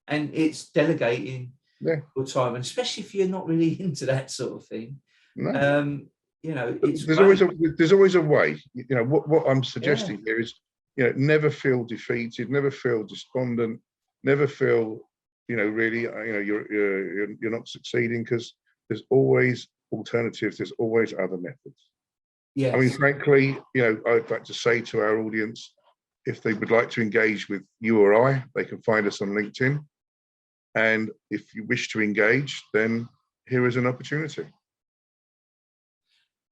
it's delegating your time, and especially if you're not really into that sort of thing. You know, there's always a way. You know, what I'm suggesting here is, you know, never feel defeated, never feel despondent, never feel, you know, really, you know, you're not succeeding, because there's always alternatives. There's always other methods. I mean, frankly, you know, I'd like to say to our audience, if they would like to engage with you or I, they can find us on LinkedIn. And if you wish to engage, then here is an opportunity.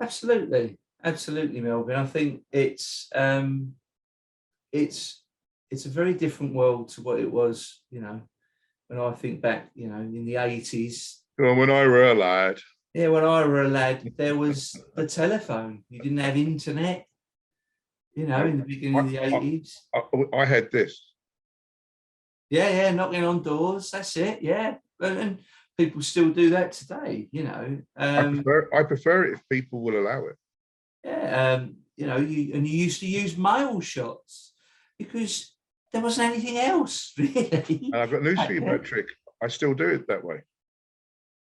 Absolutely, Melvyn. I think it's a very different world to what it was, you know, when I think back, you know, in the 80s. Well, when I were a lad. Yeah, when I were a lad, there was the telephone. You didn't have internet, you know, in the beginning of the 80s. I had this. Yeah, knocking on doors. That's it. Yeah, and people still do that today. You know, I prefer it if people will allow it. Yeah, you know, you used to use mail shots because there wasn't anything else really. And I've got news for you, Patrick. I still do it that way.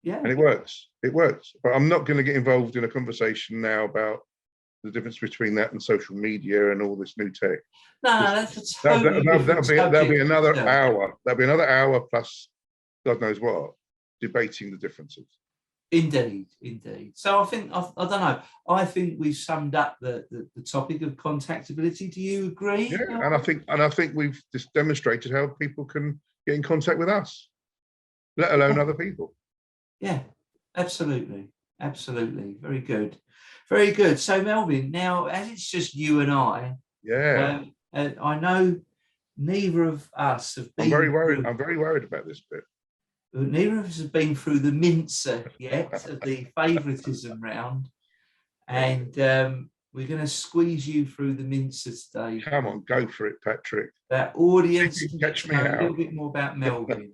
Yeah, and it works. It works. But I'm not going to get involved in a conversation now about the difference between that and social media and all this new tech. No, that's a totally different subject. That'll be another hour. That'll be another hour plus God knows what, debating the differences. Indeed. So I think, I don't know, I think we've summed up the topic of contactability. Do you agree? Yeah, and I think we've just demonstrated how people can get in contact with us, let alone other people. Yeah, absolutely. Very good. So Melvyn, now as it's just you and I, I know neither of us have been. I'm very worried about this bit. Neither of us have been through the mincer yet of the favouritism round, and we're going to squeeze you through the mincer today. Come on, go for it, Patrick. That audience can catch me know out. a little bit more about Melvyn.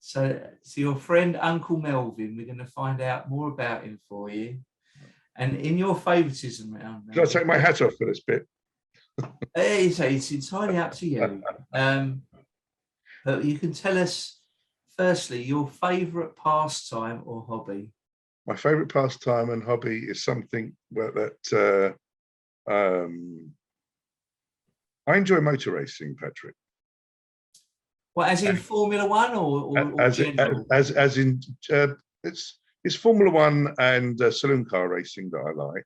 So your friend Uncle Melvyn, we're going to find out more about him for you. And in your favouritism round, Can I take my hat off for this bit? It's entirely up to you. But you can tell us, firstly, your favourite pastime or hobby. My favourite pastime and hobby is something that I enjoy motor racing, Patrick. Well, as in Formula One or as in it's Formula One and saloon car racing that I like.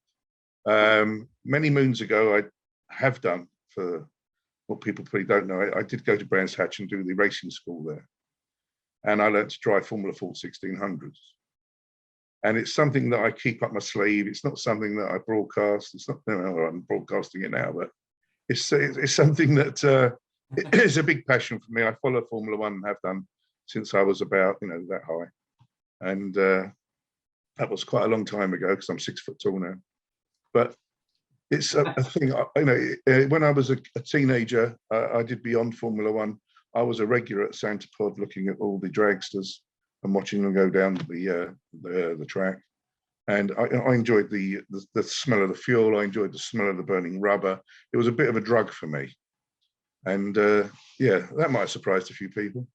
Many moons ago, I have done, for what people probably don't know, I did go to Brands Hatch and do the racing school there, and I learned to drive Formula Ford 1600s. And it's something that I keep up my sleeve. It's not something that I broadcast. It's not, I'm broadcasting it now, but it's something that it's a big passion for me. I follow Formula One and have done since I was about, that high. And that was quite a long time ago because I'm 6 foot tall now. But it's a thing, when I was a teenager, I did beyond Formula One. I was a regular at Santa Pod looking at all the dragsters and watching them go down the track. And I enjoyed the smell of the fuel. I enjoyed the smell of the burning rubber. It was a bit of a drug for me. And that might have surprised a few people.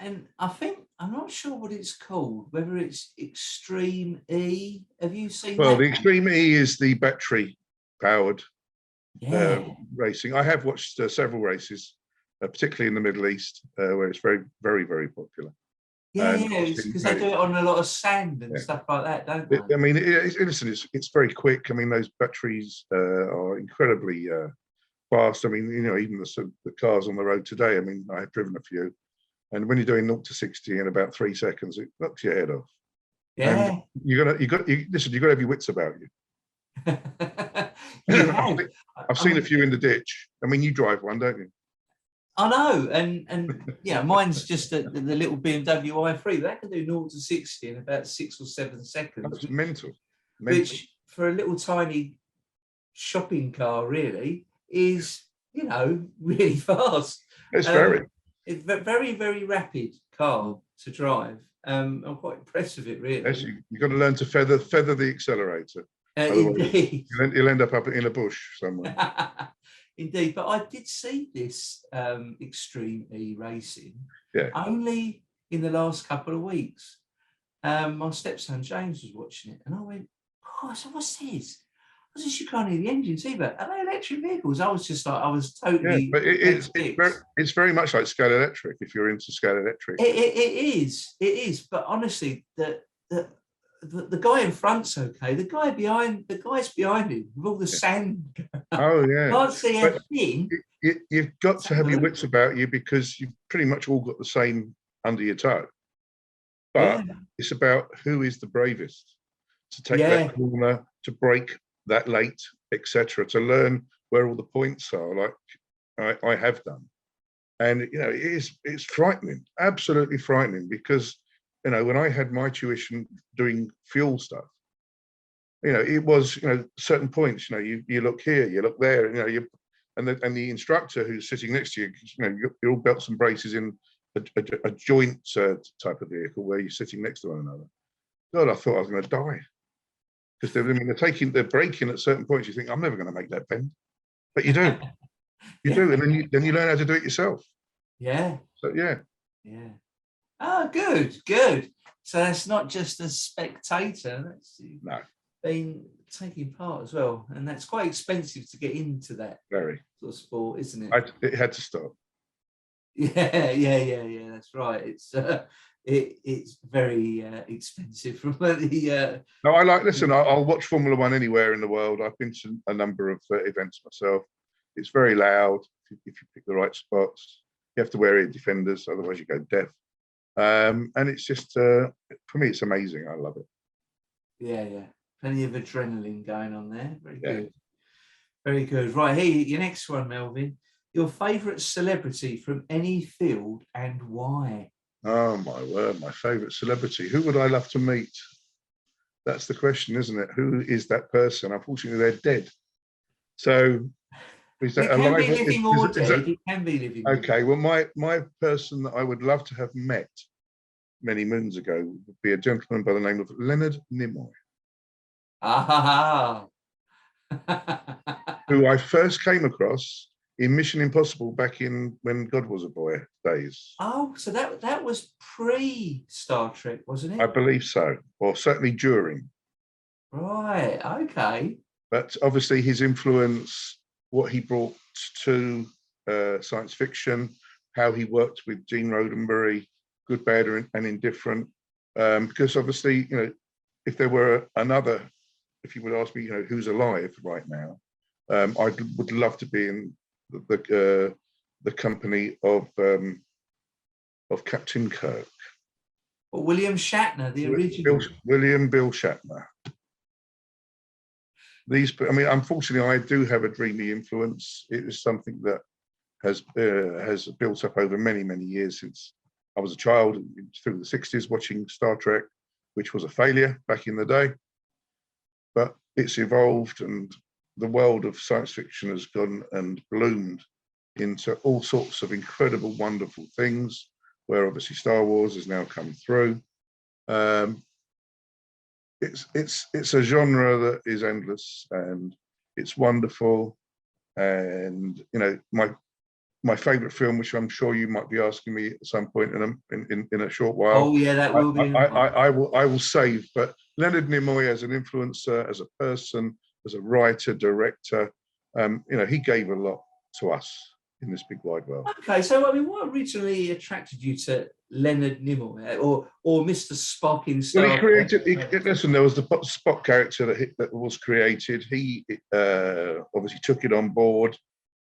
And I think, I'm not sure what it's called, whether it's Extreme E. Have you seen that? Well, the Extreme E is the battery powered racing. I have watched several races, particularly in the Middle East, where it's very, very, very popular. Yeah, because they do it on a lot of sand and stuff like that, don't they? I mean, listen, it's very quick. I mean, those batteries are incredibly fast. I mean, even the cars on the road today. I mean, I have driven a few, and when you're doing 0 to 60 in about 3 seconds, it knocks your head off. Yeah, and you got to have your wits about you. I've seen a few in the ditch. I mean, you drive one, don't you? I know, and mine's just the little BMW i3. That can do 0 to 60 in about 6 or 7 seconds. That's mental. which for a little tiny shopping car really is, you know, really fast. It's very. It's very, very rapid car to drive. I'm quite impressed with it, really. Yes, you've got to learn to feather the accelerator. Indeed. You'll end up in a bush somewhere. Indeed, but I did see this Extreme E racing only in the last couple of weeks. My stepson James was watching it, and I went, "Oh, so what's this? What's this? You can't hear the engines either. Are they electric vehicles?" I was just like, I was totally. Yeah, but it's very much like Scale Electric. If you're into Scale Electric, it is. But honestly, the guy in front's okay. The guys behind him with all the sand. Oh yeah, can't see a thing. You've got to have your wits about you, because you've pretty much all got the same under your toe. But it's about who is the bravest to take that corner, to break that late, etc., to learn where all the points are, like I have done. And you know, it's frightening, absolutely frightening, because you know, when I had my tuition doing fuel stuff, you know, it was, you know, certain points, you know, you look here, you look there, you know, and the instructor who's sitting next to you, you know, you're all belts and braces in a joint type of vehicle where you're sitting next to one another. God, I thought I was going to die, because they're braking at certain points. You think, I'm never going to make that bend, but you do, do, and then you learn how to do it yourself. Yeah. So yeah. Oh, good. So that's not just a spectator. That's been taking part as well, and that's quite expensive to get into that very sort of sport, isn't it? It had to stop. Yeah. That's right. It's very expensive from the. No, I like. Listen, I'll watch Formula One anywhere in the world. I've been to a number of events myself. It's very loud. If you pick the right spots, you have to wear ear defenders, otherwise you go deaf. And it's just for me, it's amazing. I love it. Yeah. Plenty of adrenaline going on there. Very good. Right, here, your next one, Melvyn. Your favourite celebrity from any field and why? Oh my word, my favourite celebrity. Who would I love to meet? That's the question, isn't it? Who is that person? Unfortunately, they're dead. So is that alive? It can be living or dead. It can be living. Okay, well, my person that I would love to have met many moons ago would be a gentleman by the name of Leonard Nimoy. Who I first came across in Mission Impossible back in when God was a boy days. Oh, so that was pre-Star Trek, wasn't it? I believe so, or certainly during. Right, okay. But obviously his influence, what he brought to science fiction, how he worked with Gene Roddenberry, good, bad, and indifferent. Because obviously, you know, if there were another, if you would ask me, you know, who's alive right now, I would love to be in the company of Captain Kirk. Well, William Shatner, the original. Bill Shatner. I mean, unfortunately, I do have a dreamy influence. It is something that has built up over many, many years since I was a child, through the 60s, watching Star Trek, which was a failure back in the day. But it's evolved, and the world of science fiction has gone and bloomed into all sorts of incredible, wonderful things, where obviously Star Wars has now come through. It's a genre that is endless, and it's wonderful. And you know, my favorite film, which I'm sure you might be asking me at some point in a short while. Oh yeah, that will be. I will save. But Leonard Nimoy as an influencer, as a person, as a writer, director, you know, he gave a lot to us in this big wide world. Okay, so I mean, what originally attracted you to Leonard Nimoy or Mr. Spock in Star Trek? Well, listen, there was the Spock character that was created. He obviously took it on board.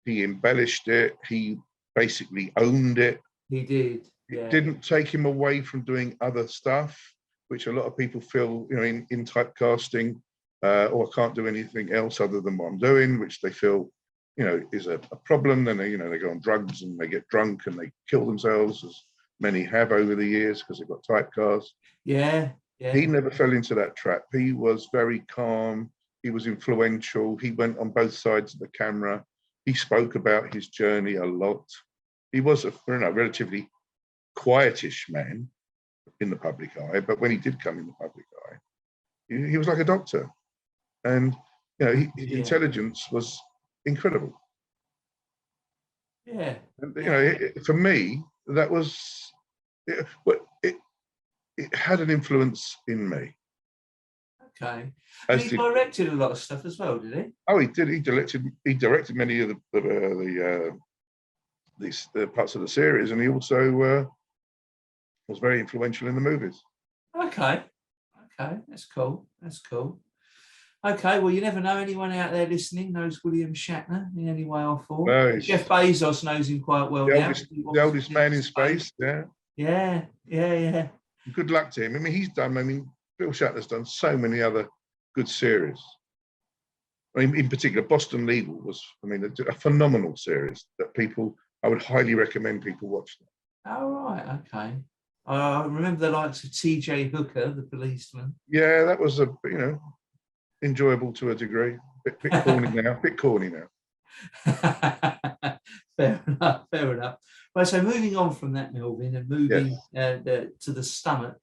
He embellished it. He basically owned it. He did. Yeah. It didn't take him away from doing other stuff, which a lot of people feel, you know, in typecasting, or I can't do anything else other than what I'm doing, which they feel, you know, is a problem. Then they go on drugs and they get drunk and they kill themselves, as many have over the years because they've got typecast. Yeah. Yeah. He never fell into that trap. He was very calm. He was influential. He went on both sides of the camera. He spoke about his journey a lot. He was a relatively quietish man in the public eye, but when he did come in the public eye, he was like a doctor. And his intelligence was incredible. Yeah. And, for me, that was it had an influence in me. Okay. And he directed a lot of stuff as well, did he? Oh, he did. He directed many of the parts of the series, and he also was very influential in the movies. Okay. That's cool. Okay, well, you never know. Anyone out there listening knows William Shatner in any way or form. No, Jeff Bezos knows him quite well now. The oldest man in space. Yeah. Good luck to him. I mean, Bill Shatner's done so many other good series. I mean, in particular, Boston Legal was, a phenomenal series that I would highly recommend people watch that. Oh, right, okay. I remember the likes of T.J. Hooker, the policeman. Yeah, that was enjoyable to a degree. Bit corny now. Fair enough. Right, so moving on from that, Melvyn, and moving to the stomach,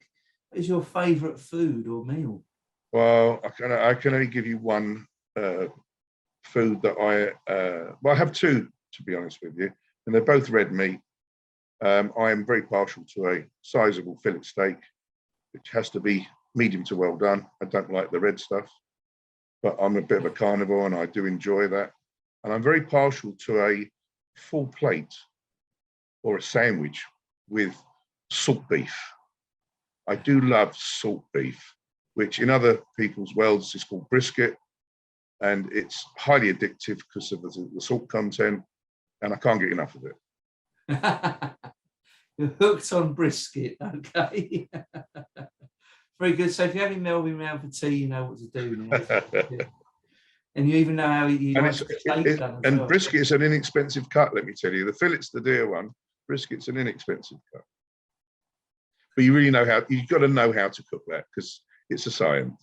what is your favourite food or meal? Well, I can only give you one food that I have two, to be honest with you, and they're both red meat. I am very partial to a sizable fillet steak, which has to be medium to well done. I don't like the red stuff, but I'm a bit of a carnivore and I do enjoy that. And I'm very partial to a full plate or a sandwich with salt beef. I do love salt beef, which in other people's worlds is called brisket. And it's highly addictive because of the salt content, and I can't get enough of it. You're hooked on brisket, okay. Very good. So if you're having Melvyn round for tea, you know what to do now. And you even know how you like the steak done as well. Brisket is an inexpensive cut, let me tell you. The fillet's the dear one. Brisket's an inexpensive cut. But you really you've got to know how to cook that because it's a science.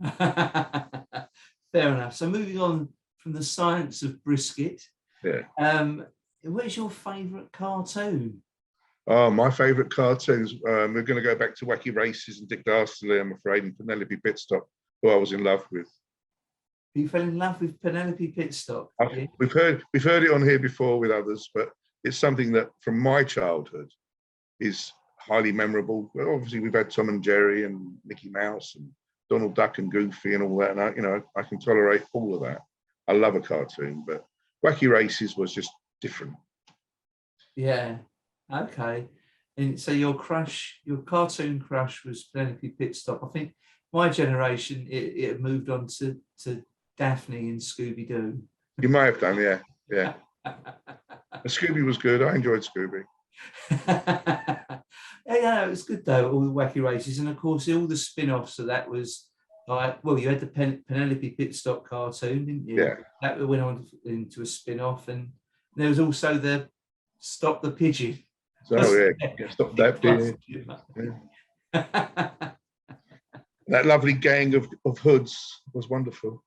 Fair enough. So moving on from the science of brisket, what is your favourite cartoon? Oh, my favourite cartoons. We're going to go back to Wacky Races and Dick Dastardly, I'm afraid, and Penelope Pitstop, who I was in love with. You fell in love with Penelope Pitstop? We've heard it on here before with others, but it's something that from my childhood is highly memorable. Well, obviously, we've had Tom and Jerry and Mickey Mouse and Donald Duck and Goofy and all that, and I can tolerate all of that. I love a cartoon, but Wacky Races was just different. Yeah. Okay. And so your cartoon crush was Penelope Pitstop. I think my generation, it had moved on to Daphne and Scooby-Doo. You may have done, yeah. Scooby was good. I enjoyed Scooby. Yeah, it was good though, all the Wacky Races. And of course, all the spin-offs of that was like, well, you had the Penelope Pitstop cartoon, didn't you? Yeah. That went on into a spin-off. And there was also the Stop the Pigeon. So, stop that. Yeah. That lovely gang of hoods was wonderful.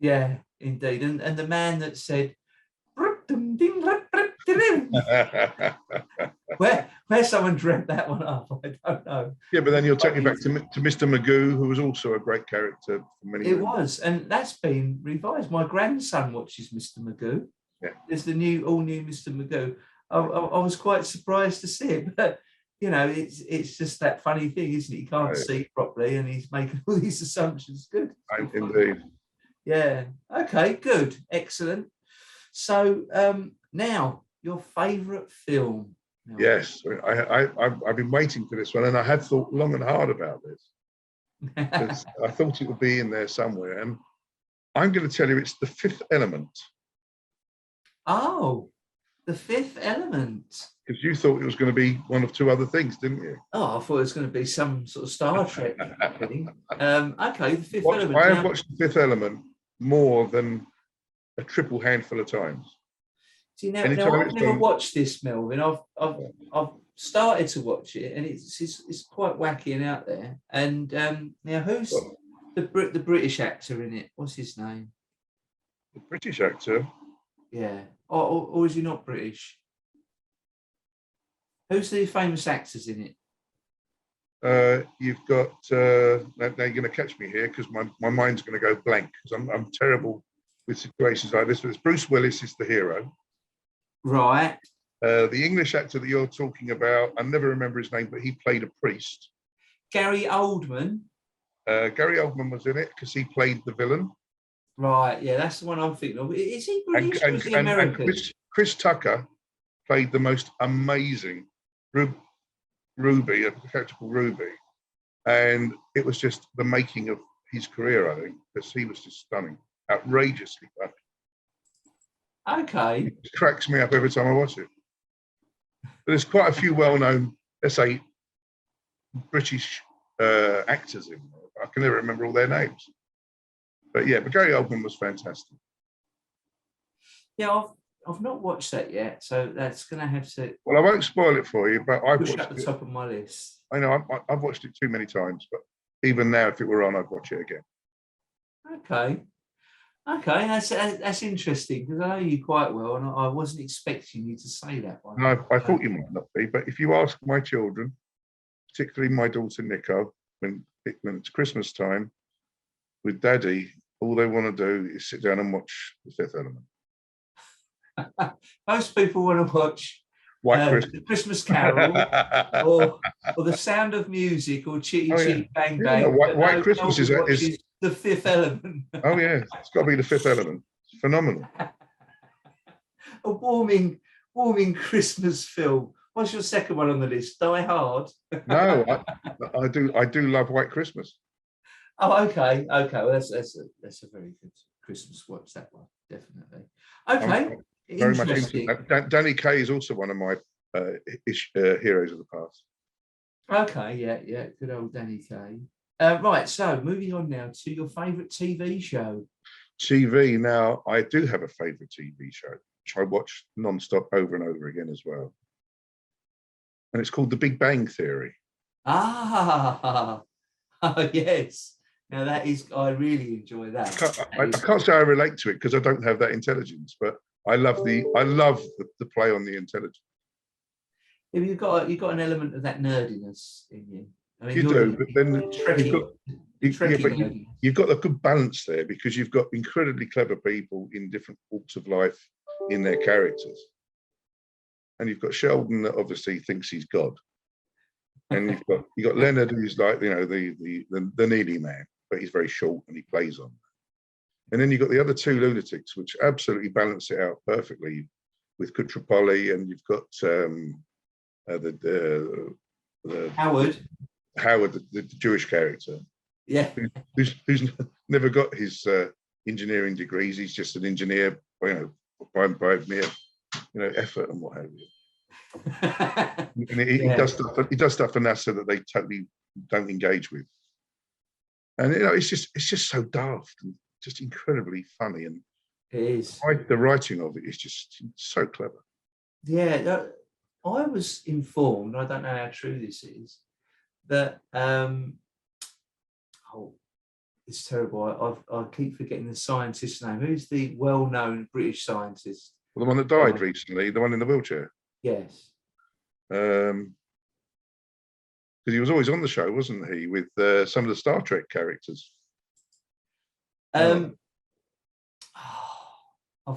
Yeah, indeed. And the man that said, where someone dreamt that one up, I don't know. Yeah, but then you'll take me back to Mr. Magoo, who was also a great character for many years. It was, and that's been revised. My grandson watches Mr. Magoo. Yeah. There's the all new Mr. Magoo. I was quite surprised to see it, but it's just that funny thing, isn't it? He can't see properly, and he's making all these assumptions. Good. Indeed. Yeah. Okay. Good. Excellent. So now your favourite film. Yes, I've been waiting for this one, and I had thought long and hard about this because I thought it would be in there somewhere, and I'm going to tell you it's The Fifth Element. Oh. The Fifth Element. Because you thought it was going to be one of two other things, didn't you? Oh, I thought it was going to be some sort of Star Trek thing. Okay, The Fifth Element. I have watched The Fifth Element more than a triple handful of times. See, now I've never watched this, Melvyn. I've started to watch it, and it's quite wacky and out there. And now, who's the British actor in it? What's his name? The British actor. Yeah, or is he not British? Who's the famous actors in it? You've got now you're going to catch me here because my mind's going to go blank because I'm terrible with situations like this. But it's Bruce Willis is the hero. Right. The English actor that you're talking about, I never remember his name, but he played a priest. Gary Oldman. Gary Oldman was in it because he played the villain. Right. Yeah, that's the one I'm thinking of. Is he British or is he American? And Chris Tucker played the most amazing Ruby, a character called Ruby, and it was just the making of his career, I think, because he was just stunning, outrageously funny. Okay. It cracks me up every time I watch it. But there's quite a few well-known, let's say, British actors in there. I can never remember all their names. But yeah, but Gary Oldman was fantastic. Yeah, I've not watched that yet, so that's going to have to. Well, I won't spoil it for you, but I've push watched at the it. top of my list. I know I've watched it too many times, but even now, if it were on, I'd watch it again. Okay, that's interesting because I know you quite well, and I wasn't expecting you to say that one. No, I thought you might not be, but if you ask my children, particularly my daughter Nico, when it's Christmas time with Daddy, all they want to do is sit down and watch The Fifth Element. Most people want to watch Christmas. Christmas Carol or The Sound of Music or Chitty Chitty Bang Bang. Yeah, White Christmas is The Fifth Element. Oh yeah, it's got to be The Fifth Element. It's phenomenal. A warming Christmas film. What's your second one on the list? Die Hard. No, I do love White Christmas. Oh, okay. Well, that's a very good Christmas watch. That one, definitely. Okay. Very much into that. Danny Kaye is also one of my heroes of the past. Okay, yeah, good old Danny Kaye. Right, so moving on now to your favourite TV show. TV. Now, I do have a favourite TV show, which I watch non-stop over and over again as well. And it's called The Big Bang Theory. Oh, yes. Now that is, I really enjoy that. I can't say I relate to it because I don't have that intelligence, but I love the play on the intelligence. Yeah, you've got an element of that nerdiness in you. I mean, you do, but then you've got a good balance there because you've got incredibly clever people in different walks of life in their characters, and you've got Sheldon that obviously thinks he's God, and you've got Leonard who's like the needy man, but he's very short and he plays on. And then you've got the other two lunatics, which absolutely balance it out perfectly with Kutrapali, and you've got the Howard, the Jewish character, yeah, who's never got his engineering degrees. He's just an engineer, by mere effort and what have you. And he does stuff for NASA that they totally don't engage with. And it's just so daft and just incredibly funny, and it is. The writing of it is just so clever. Yeah, I was informed, I don't know how true this is, that it's terrible. I keep forgetting the scientist's name. Who's the well-known British scientist? Well, the one that died recently, the one in the wheelchair. Yes. Because he was always on the show, wasn't he, with some of the Star Trek characters? I've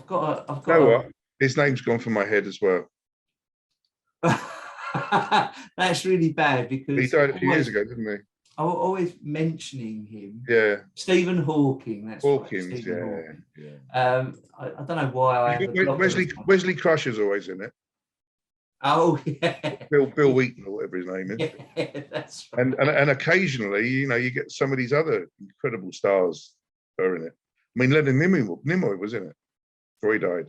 got. His name's gone from my head as well. That's really bad because he died a few years ago, didn't he? I was always mentioning him. Yeah. Stephen Hawking. That's Hawkins. Right, Hawking. I don't know why. Wesley Crusher's always in it. Oh yeah. Bill Wheaton or whatever his name is. Yeah, that's right. And occasionally, you get some of these other incredible stars are in it. I mean, Leonard Nimoy was in it before he died.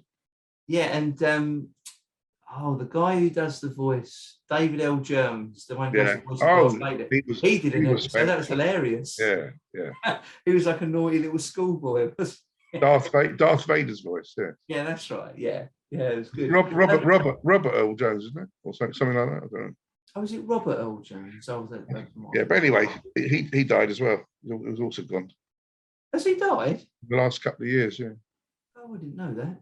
Yeah, and the guy who does the voice, David L. Jones, the one who does the voice of later. He did an episode. That was hilarious. Yeah. He was like a naughty little schoolboy. Darth Vader's voice. Yeah. Yeah, that's right. Yeah. Yeah, it was good. Robert Earl Jones, isn't it, or something like that? I don't know. Oh, was it Robert Earl Jones? Oh, Yeah, but anyway, he died as well. He was also gone. Has he died? The last couple of years, yeah. Oh, I didn't know that.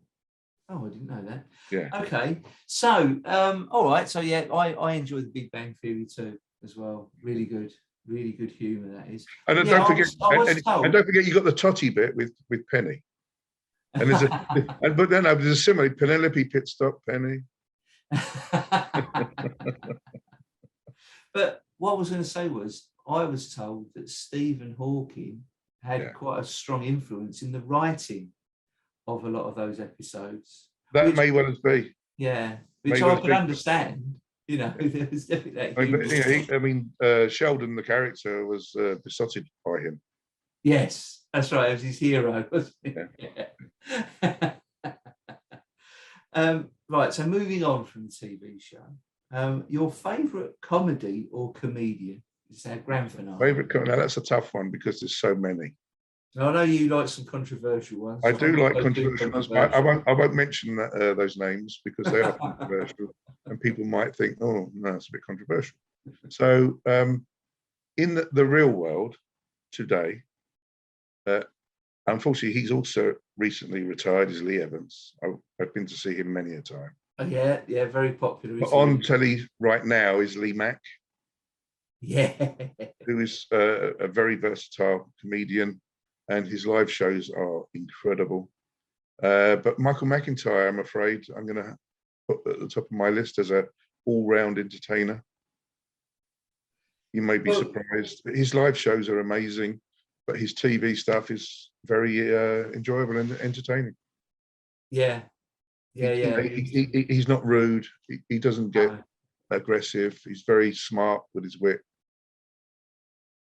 Oh, I didn't know that. Yeah. Okay. So, all right. So, yeah, I enjoy the Big Bang Theory too, as well. Really good humour, that is. And yeah, don't forget, I was told. and don't forget, you got the Totty bit with Penny. And there's but then there's a similar Penelope pit stop Penny. But what I was going to say was, I was told that Stephen Hawking had quite a strong influence in the writing of a lot of those episodes. That may well as be. Yeah, which I could understand. You know, there was definitely that. Sheldon, the character, was besotted by him. Yes, that's right. It was his hero, wasn't it? Yeah. Right. So moving on from the TV show, your favourite comedy or comedian? Is our grand finale. Favourite? Now that's a tough one because there's so many. I know you like some controversial ones. I do like controversial ones. I won't mention those names because they are controversial, and people might think, "Oh, no, it's a bit controversial." So, in the real world today, unfortunately, he's also recently retired. Is Lee Evans? I've been to see him many a time. Oh, yeah, very popular. But on telly right now is Lee Mack. Yeah, who is a very versatile comedian, and his live shows are incredible. But Michael McIntyre, I'm afraid, I'm going to put at the top of my list as an all-round entertainer. You may be surprised. His live shows are amazing, but his TV stuff is very enjoyable and entertaining. Yeah. He's not rude. He doesn't get aggressive. He's very smart with his wit.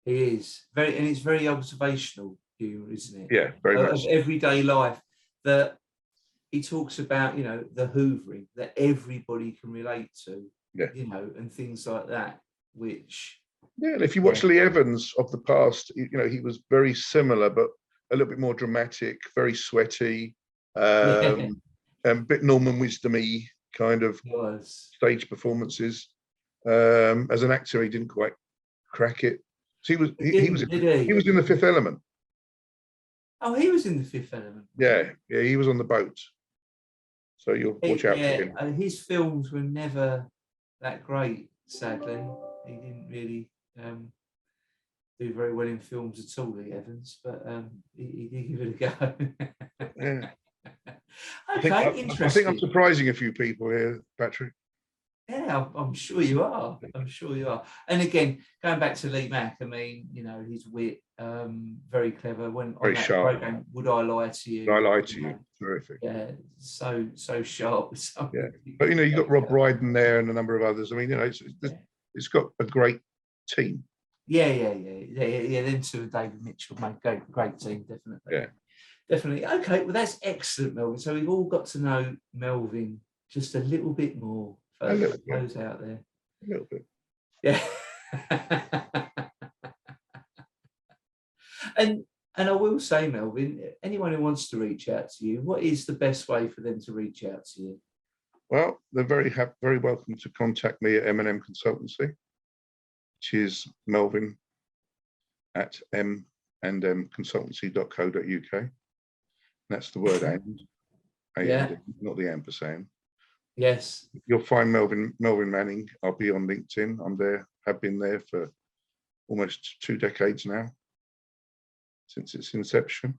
He is and it's very observational humour, isn't it? Yeah, very much. Of everyday life, that he talks about, the hoovering that everybody can relate to, and things like that, which... Yeah, and if you watch Lee Evans of the past, he was very similar, but a little bit more dramatic, very sweaty, and a bit Norman Wisdom-y kind of stage performances. As an actor, he didn't quite crack it. So he was in The Fifth Element. Oh, he was in The Fifth Element. Yeah, he was on the boat. So you'll watch out for him. His films were never that great, sadly. He didn't really do very well in films at all, Lee Evans, but he did give it a go. Yeah. Okay, interesting. I think I'm surprising a few people here, Patrick. Yeah, I'm sure you are. And again, going back to Lee Mack, I mean, his wit, very clever. When very on that sharp program, Would I Lie to You? Would I Lie to You? Terrific. Yeah, so sharp. Yeah, but you got Rob Brydon there and a number of others. I mean, it's got a great team. Yeah. Them two and David Mitchell made great team, definitely. Yeah. Definitely. Okay, well, that's excellent, Melvyn. So we've all got to know Melvyn just a little bit more. For those out there. A little bit. Yeah. And I will say, Melvyn, anyone who wants to reach out to you, what is the best way for them to reach out to you? Well, they're very welcome to contact me at M&M Consultancy, which is Melvyn at m&mconsultancy.co.uk. That's the word and, not the ampersand. Yes. You'll find Melvyn Manning. I'll be on LinkedIn. I'm there, have been there for almost 2 decades now, since its inception.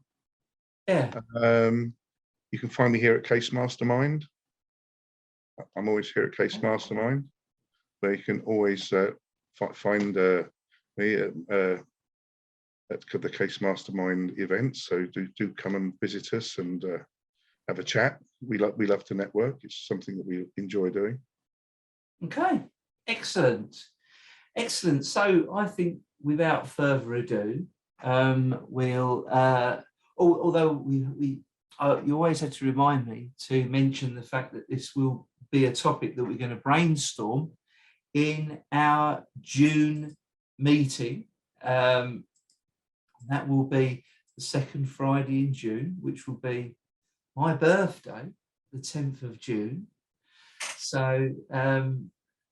Yeah. You can find me here at Case Mastermind. I'm always here at Case Mastermind, where you can always find me at the Case Mastermind events. So do come and visit us and have a chat. We love to network. It's something that we enjoy doing. Okay, excellent. So I think without further ado, we'll. Although you always had to remind me to mention the fact that this will be a topic that we're going to brainstorm in our June meeting. That will be the second Friday in June, which will be my birthday. the 10th of June. So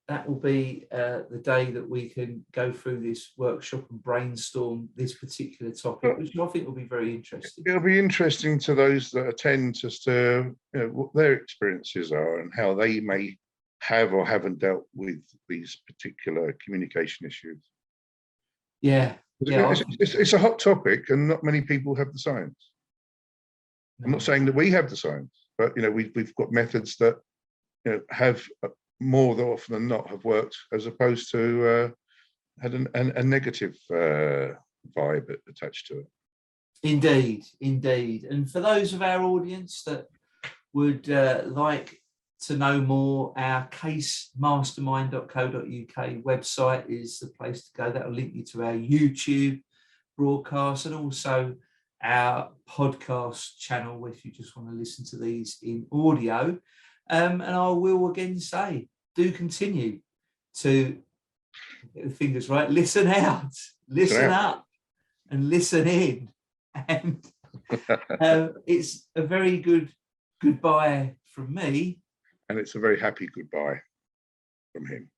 that will be the day that we can go through this workshop and brainstorm this particular topic, which I think will be very interesting. It'll be interesting to those that attend as to what their experiences are and how they may have or haven't dealt with these particular communication issues. Yeah, yeah. It's a hot topic, and not many people have the science. No. I'm not saying that we have the science, but we've got methods that have more often than not have worked, as opposed to had a negative vibe attached to it. Indeed, indeed. And for those of our audience that would like to know more, our casemastermind.co.uk website is the place to go. That will link you to our YouTube broadcast and also our podcast channel if you just want to listen to these in audio. And I will again say, do continue to get the fingers right, listen out, listen up, and listen in. And it's a very good goodbye from me. And it's a very happy goodbye from him.